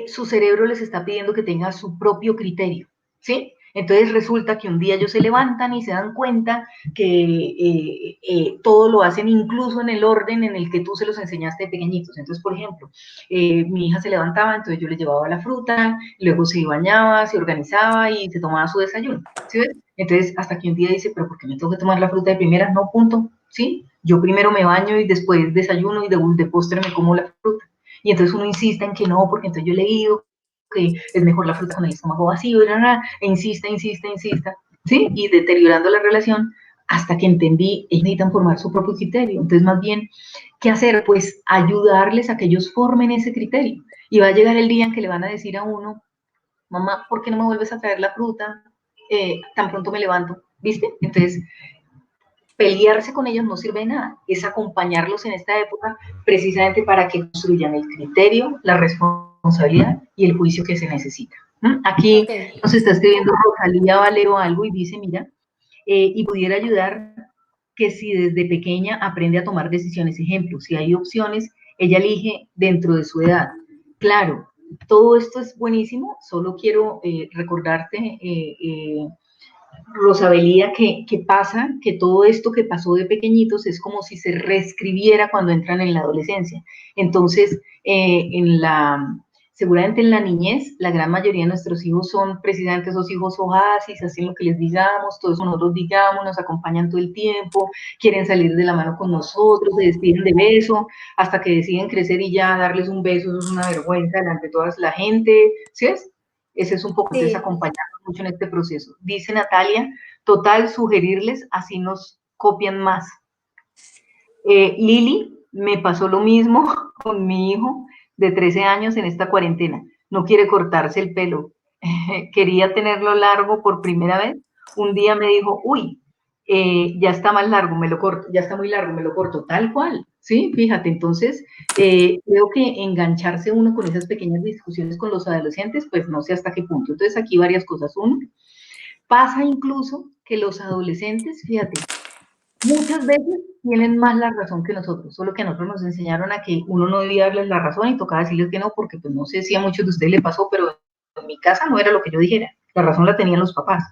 su cerebro les está pidiendo que tenga su propio criterio, ¿sí? Entonces resulta que un día ellos se levantan y se dan cuenta que todo lo hacen incluso en el orden en el que tú se los enseñaste de pequeñitos. Entonces, por ejemplo, mi hija se levantaba, entonces yo le llevaba la fruta, luego se bañaba, se organizaba y se tomaba su desayuno, ¿sí ves? Entonces, hasta que un día dice, pero ¿por qué me tengo que tomar la fruta de primera? No, punto, ¿sí? Yo primero me baño y después desayuno y de postre me como la fruta. Y entonces uno insiste en que no, porque entonces yo he leído que es mejor la fruta con el estómago vacío, e insista, ¿sí? Y deteriorando la relación hasta que entendí, ellos necesitan formar su propio criterio. Entonces, más bien, ¿qué hacer? Pues ayudarles a que ellos formen ese criterio. Y va a llegar el día en que le van a decir a uno, mamá, ¿por qué no me vuelves a traer la fruta? Tan pronto me levanto, ¿viste? Entonces, pelearse con ellos no sirve de nada, es acompañarlos en esta época precisamente para que construyan el criterio, la responsabilidad y el juicio que se necesita. Aquí Ok. nos está escribiendo Rosalía Valero algo y dice, mira, y pudiera ayudar que si desde pequeña aprende a tomar decisiones, ejemplo, si hay opciones, ella elige dentro de su edad. Claro, todo esto es buenísimo, solo quiero recordarte, Rosabelía, que pasa, que todo esto que pasó de pequeñitos es como si se reescribiera cuando entran en la adolescencia. Entonces, seguramente en la niñez, la gran mayoría de nuestros hijos son precisamente esos hijos oasis, hacen lo que les digamos, todo eso nosotros digamos, nos acompañan todo el tiempo, quieren salir de la mano con nosotros, se despiden de beso, hasta que deciden crecer y ya darles un beso, eso es una vergüenza delante de toda la gente, ¿sí es? Ese es un poco, entonces, Sí, acompañarnos mucho en este proceso. Dice Natalia, total, sugerirles, así nos copian más. Lili, me pasó lo mismo con mi hijo de 13 años en esta cuarentena. No quiere cortarse el pelo. Quería tenerlo largo por primera vez. Un día me dijo, uy, ya está más largo, me lo corto, ya está muy largo, me lo corto, tal cual, ¿sí? Fíjate, entonces, creo que engancharse uno con esas pequeñas discusiones con los adolescentes, pues no sé hasta qué punto. Entonces, aquí varias cosas. Uno, pasa incluso que los adolescentes, fíjate, muchas veces tienen más la razón que nosotros, solo que a nosotros nos enseñaron a que uno no debía darles la razón y tocaba decirles que no, porque pues no sé si a muchos de ustedes le pasó, pero en mi casa no era lo que yo dijera, la razón la tenían los papás.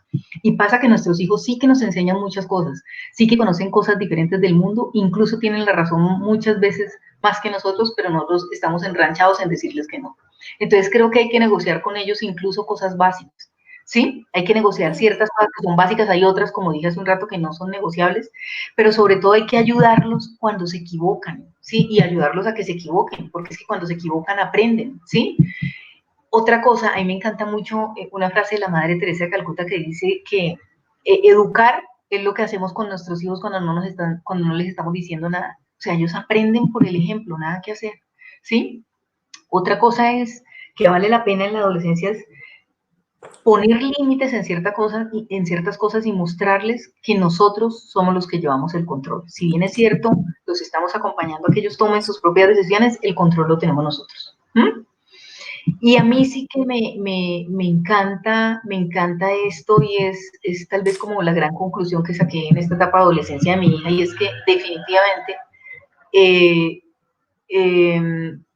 Y pasa que nuestros hijos sí que nos enseñan muchas cosas, sí que conocen cosas diferentes del mundo, incluso tienen la razón muchas veces más que nosotros, pero nosotros estamos enranchados en decirles que no. Entonces creo que hay que negociar con ellos incluso cosas básicas. ¿Sí? Hay que negociar ciertas cosas que son básicas, hay otras, como dije hace un rato, que no son negociables, pero sobre todo hay que ayudarlos cuando se equivocan, ¿sí? Y ayudarlos a que se equivoquen, porque es que cuando se equivocan aprenden, ¿sí? Otra cosa, a mí me encanta mucho una frase de la Madre Teresa de Calcuta que dice que educar es lo que hacemos con nuestros hijos cuando no les estamos diciendo nada. O sea, ellos aprenden por el ejemplo, nada que hacer, ¿sí? Otra cosa es que vale la pena en la adolescencia es poner límites en ciertas cosas y mostrarles que nosotros somos los que llevamos el control. Si bien es cierto, los estamos acompañando a que ellos tomen sus propias decisiones, el control lo tenemos nosotros. ¿Mm? Y a mí sí que me encanta esto y es tal vez como la gran conclusión que saqué en esta etapa de adolescencia de mi hija y es que definitivamente eh,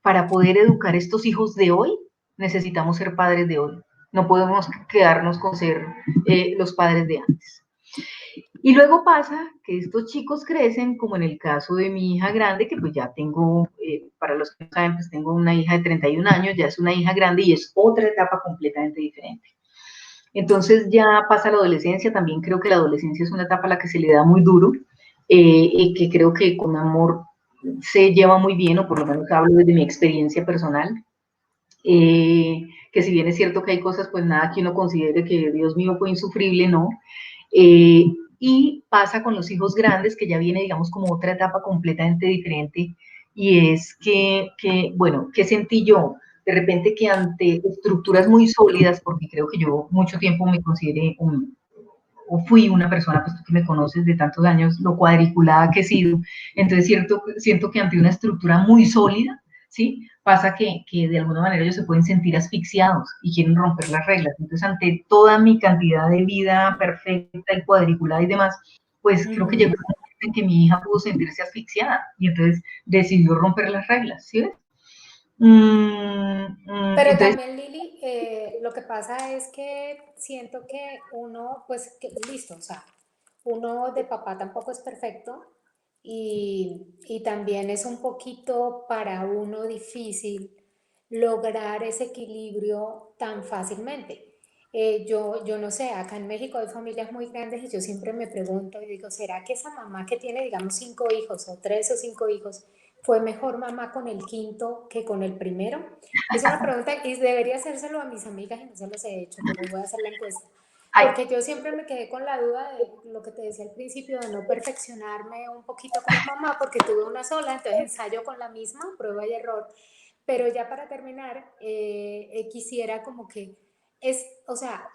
para poder educar estos hijos de hoy, necesitamos ser padres de hoy. No podemos quedarnos con ser los padres de antes. Y luego pasa que estos chicos crecen, como en el caso de mi hija grande, que pues ya tengo, para los que no saben, pues tengo una hija de 31 años, ya es una hija grande y es otra etapa completamente diferente. Entonces ya pasa la adolescencia, también creo que la adolescencia es una etapa a la que se le da muy duro, y que creo que con amor se lleva muy bien, o por lo menos hablo desde mi experiencia personal, que si bien es cierto que hay cosas, pues nada que uno considere que Dios mío fue insufrible, ¿no? Eh, y pasa con los hijos grandes, que ya viene, digamos, como otra etapa completamente diferente, y es bueno, ¿qué sentí yo? De repente que ante estructuras muy sólidas, porque creo que yo mucho tiempo me consideré o fui una persona, pues tú que me conoces de tantos años, lo cuadriculada que he sido, entonces siento que ante una estructura muy sólida, ¿sí? Pasa que de alguna manera ellos se pueden sentir asfixiados y quieren romper las reglas. Entonces, ante toda mi cantidad de vida perfecta y cuadriculada y demás, pues creo que llegó un momento en que mi hija pudo sentirse asfixiada y entonces decidió romper las reglas, ¿sí ves? Pero Entonces, también, Lili, lo que pasa es que siento que uno, pues, que, listo, o sea, uno de papá tampoco es perfecto y también es un poquito para uno difícil lograr ese equilibrio tan fácilmente. Yo no sé, acá en México hay familias muy grandes y yo siempre me pregunto y digo, ¿será que esa mamá que tiene, digamos, 5 hijos o 3 o 5 hijos fue mejor mamá con el quinto que con el primero? Es una pregunta y debería hacérselo a mis amigas y no se los he hecho, pero voy a hacer la encuesta. ay, Porque yo siempre me quedé con la duda de lo que te decía al principio, de no perfeccionarme un poquito como mamá, porque tuve una sola, entonces ensayo con la misma, prueba y error. Pero ya para terminar, quisiera como que es, o sea,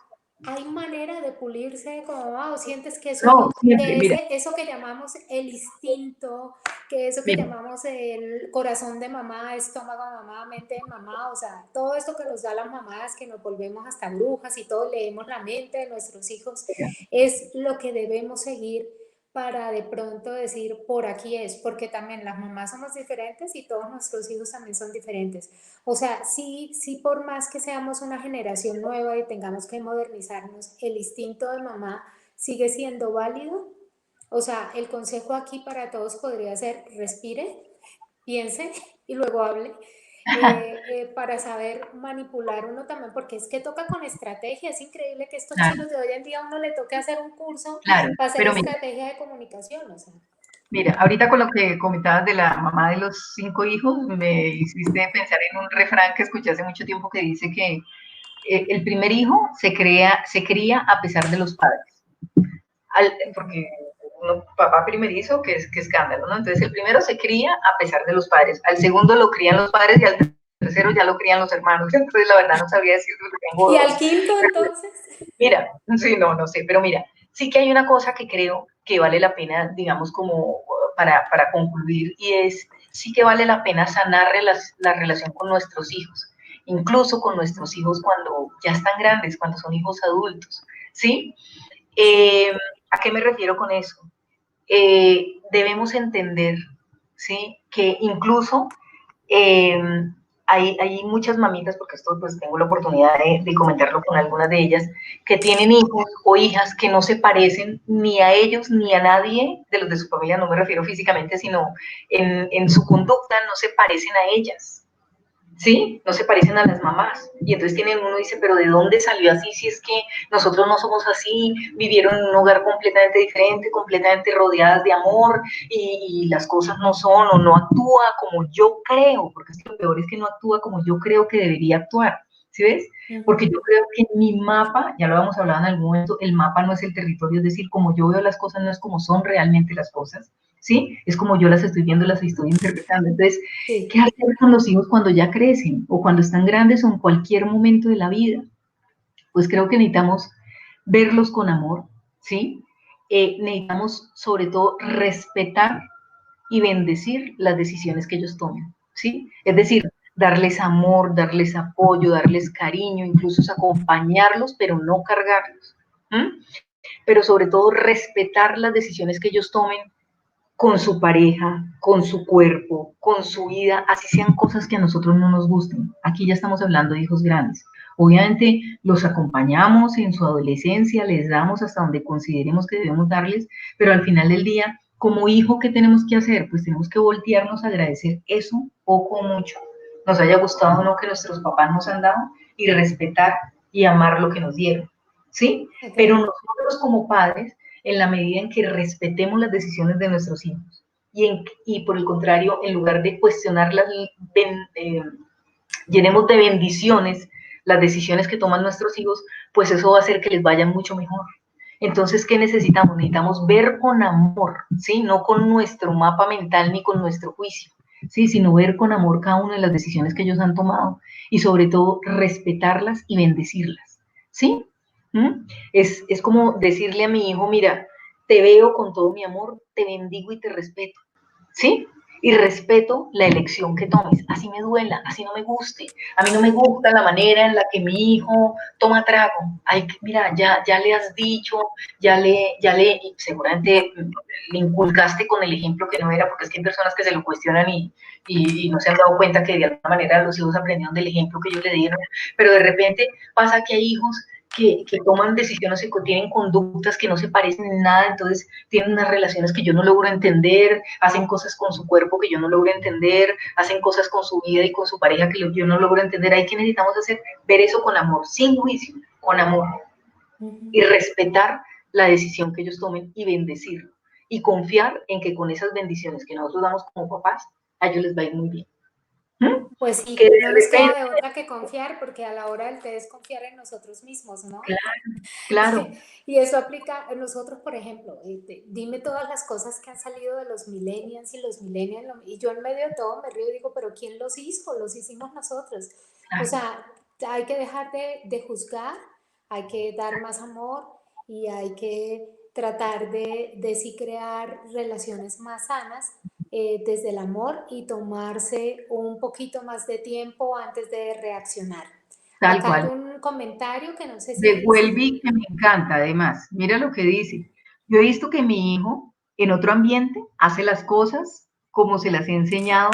hay manera de pulirse como mamá, o sientes que no, siempre, que mira, eso que llamamos el instinto, que eso que mira, llamamos el corazón de mamá, estómago de mamá, mente de mamá, o sea, todo esto que nos da las mamás, que nos volvemos hasta brujas y todo, leemos la mente de nuestros hijos, mira, es lo que debemos seguir para de pronto decir por aquí es, porque también las mamás somos diferentes y todos nuestros hijos también son diferentes. O sea, sí, sí, por más que seamos una generación nueva y tengamos que modernizarnos, el instinto de mamá sigue siendo válido. O sea, el consejo aquí para todos podría ser respire, piense y luego hable, para saber manipular uno también, porque es que toca con estrategia. Es increíble que estos claro, chicos de hoy en día a uno le toque hacer un curso claro, para hacer pero mira, estrategia de comunicación. O sea. mira, ahorita con lo que comentabas de la mamá de los 5 hijos, me hiciste pensar en un refrán que escuché hace mucho tiempo que dice que el primer hijo se cría a pesar de los padres, porque uno, papá primerizo, que escándalo, ¿no? Entonces el primero se cría a pesar de los padres, al segundo lo crían los padres y al tercero ya lo crían los hermanos. Entonces la verdad no sabía decir que tengo Y al dos. quinto entonces, Mira, sí, no sé, pero mira, sí que hay una cosa que creo que vale la pena, digamos, como para concluir, y es, sí que vale la pena sanar la relación con nuestros hijos, incluso con nuestros hijos cuando ya están grandes, cuando son hijos adultos, ¿sí? Eh, ¿A qué me refiero con eso? Debemos entender, ¿sí? Que incluso eh, hay muchas mamitas, porque esto pues tengo la oportunidad de comentarlo con algunas de ellas, que tienen hijos o hijas que no se parecen ni a ellos ni a nadie de los de su familia, no me refiero físicamente, sino en su conducta no se parecen a ellas. ¿Sí? No se parecen a las mamás. Y entonces tienen uno dice, pero ¿de dónde salió así? Si es que nosotros no somos así, vivieron en un hogar completamente diferente, completamente rodeadas de amor, y las cosas no son o no actúa como yo creo, porque es que lo peor es que no actúa como yo creo que debería actuar. ¿Sí ves? Porque yo creo que mi mapa, ya lo habíamos hablado en algún momento, el mapa no es el territorio, es decir, como yo veo las cosas no es como son realmente las cosas, ¿sí? Es como yo las estoy viendo, las estoy interpretando. Entonces, Sí. ¿qué hacer con los hijos cuando ya crecen o cuando están grandes o en cualquier momento de la vida? Pues creo que necesitamos verlos con amor, ¿sí? Necesitamos sobre todo respetar y bendecir las decisiones que ellos tomen, ¿sí? Es decir, darles amor, darles apoyo, darles cariño, incluso acompañarlos, pero no cargarlos. ¿Mm? Pero sobre todo respetar las decisiones que ellos tomen con su pareja, con su cuerpo, con su vida, así sean cosas que a nosotros no nos gusten. Aquí ya estamos hablando de hijos grandes. Obviamente los acompañamos en su adolescencia, les damos hasta donde consideremos que debemos darles, pero al final del día, como hijo, ¿qué tenemos que hacer? Pues tenemos que voltearnos a agradecer eso, poco o mucho, nos haya gustado o no que nuestros papás nos han dado, y respetar y amar lo que nos dieron, ¿sí? Pero Okay. nosotros como padres, en la medida en que respetemos las decisiones de nuestros hijos y por el contrario, en lugar de cuestionarlas, llenemos de bendiciones las decisiones que toman nuestros hijos, pues eso va a hacer que les vaya mucho mejor. Entonces, ¿qué necesitamos? Necesitamos ver con amor, ¿sí? No con nuestro mapa mental ni con nuestro juicio, ¿sí? Sino ver con amor cada una de las decisiones que ellos han tomado y sobre todo respetarlas y bendecirlas, ¿sí? Es como decirle a mi hijo, mira, te veo con todo mi amor, te bendigo y te respeto, ¿sí? Y respeto la elección que tomes, así me duela, así no me guste. A mí no me gusta la manera en la que mi hijo toma trago. Ay, mira, ya le has dicho, seguramente le inculcaste con el ejemplo que no era, porque es que hay personas que se lo cuestionan y no se han dado cuenta que de alguna manera los hijos aprendieron del ejemplo que ellos le dieron, pero de repente pasa que hay hijos que toman decisiones y que tienen conductas que no se parecen en nada, entonces tienen unas relaciones que yo no logro entender, hacen cosas con su cuerpo que yo no logro entender, hacen cosas con su vida y con su pareja que yo no logro entender. Ahí que necesitamos hacer, ver eso con amor, sin juicio, con amor, y respetar la decisión que ellos tomen y bendecirlo, y confiar en que con esas bendiciones que nosotros damos como papás, a ellos les va a ir muy bien. ¿Mm? Pues Que sí, de no nos queda repente, de otra que confiar, porque a la hora del té es confiar en nosotros mismos, ¿no? claro, claro, Y eso aplica a nosotros, por ejemplo, dime todas las cosas que han salido de los millennials y los millennials, y yo en medio de todo me río y digo, pero ¿quién los hizo? Los hicimos nosotros. O claro, sea, hay que dejar de juzgar, hay que dar más amor y hay que tratar de sí crear relaciones más sanas desde el amor y tomarse un poquito más de tiempo antes de reaccionar. tal Acá hay cual. un comentario que no sé De Welby, si que me encanta además. Mira lo que dice. Yo he visto que mi hijo en otro ambiente hace las cosas como se las he enseñado,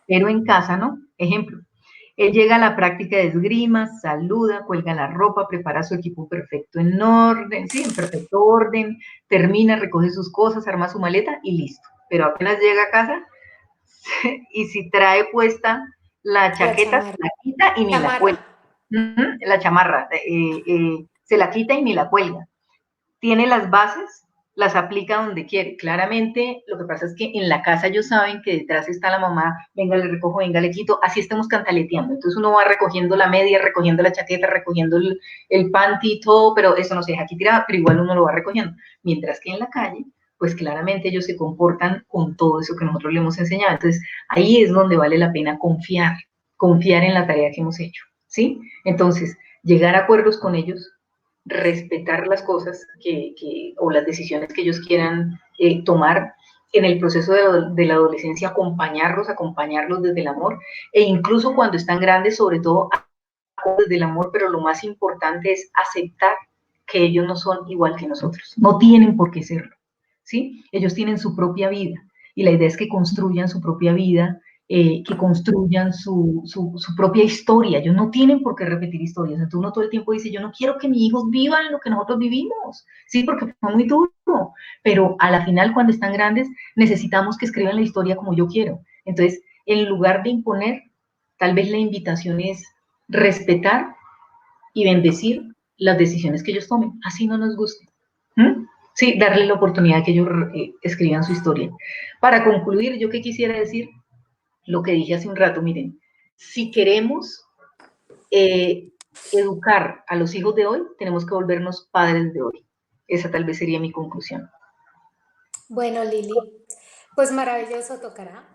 pero en casa no. Ejemplo, él llega a la práctica de esgrima, saluda, cuelga la ropa, prepara su equipo perfecto en orden, sí, en perfecto orden, termina, recoge sus cosas, arma su maleta y listo. Pero apenas llega a casa y si trae puesta la la chaqueta, se chamarra. la quita y ni la Chamarra. cuelga. La chamarra, se la quita y ni la cuelga. Tiene las bases, las aplica donde quiere. Claramente, lo que pasa es que en la casa ellos saben que detrás está la mamá, venga, le recojo, venga, le quito, así estemos cantaleteando. Entonces uno va recogiendo la media, recogiendo la chaqueta, recogiendo el panty y todo, pero eso no se deja aquí tirado, pero igual uno lo va recogiendo. Mientras que en la calle, pues claramente ellos se comportan con todo eso que nosotros le hemos enseñado. Entonces ahí es donde vale la pena confiar en la tarea que hemos hecho, ¿sí? Entonces, llegar a acuerdos con ellos, respetar las cosas o las decisiones que ellos quieran tomar en el proceso de la adolescencia, acompañarlos desde el amor, e incluso cuando están grandes, sobre todo desde el amor, pero lo más importante es aceptar que ellos no son igual que nosotros, no tienen por qué serlo, ¿sí? Ellos tienen su propia vida y la idea es que construyan su propia vida, que construyan su propia historia. Ellos no tienen por qué repetir historias. Entonces uno todo el tiempo dice, yo no quiero que mis hijos vivan lo que nosotros vivimos, sí, porque fue muy duro, pero a la final cuando están grandes necesitamos que escriban la historia como yo quiero. Entonces, en lugar de imponer, tal vez la invitación es respetar y bendecir las decisiones que ellos tomen, así no nos guste. ¿Mm? Sí, darle la oportunidad que ellos escriban su historia. Para concluir, yo que quisiera decir lo que dije hace un rato, miren, si queremos educar a los hijos de hoy, tenemos que volvernos padres de hoy. Esa tal vez sería mi conclusión. Bueno, Lili, pues maravilloso tocará.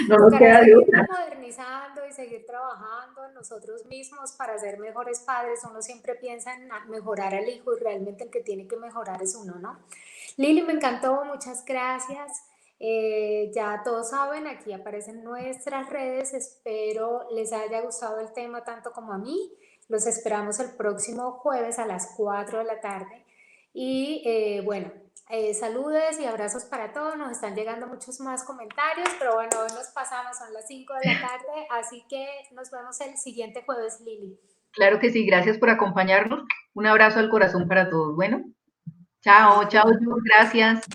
No nos Tocará queda de seguirnos otra. modernizando y seguir trabajando en nosotros mismos para ser mejores padres. Uno siempre piensa en mejorar al hijo y realmente el que tiene que mejorar es uno, ¿no? Lili, me encantó, muchas gracias. Ya todos saben, aquí aparecen nuestras redes. Espero les haya gustado el tema tanto como a mí. Los esperamos el próximo jueves a las 4 de la tarde. Y bueno, saludes y abrazos para todos. Nos están llegando muchos más comentarios, pero bueno, hoy nos pasamos, son las 5 de la tarde, así que nos vemos el siguiente jueves, Lili. Claro que sí, gracias por acompañarnos. Un abrazo al corazón para todos. Bueno, chao, chao, Ju, gracias.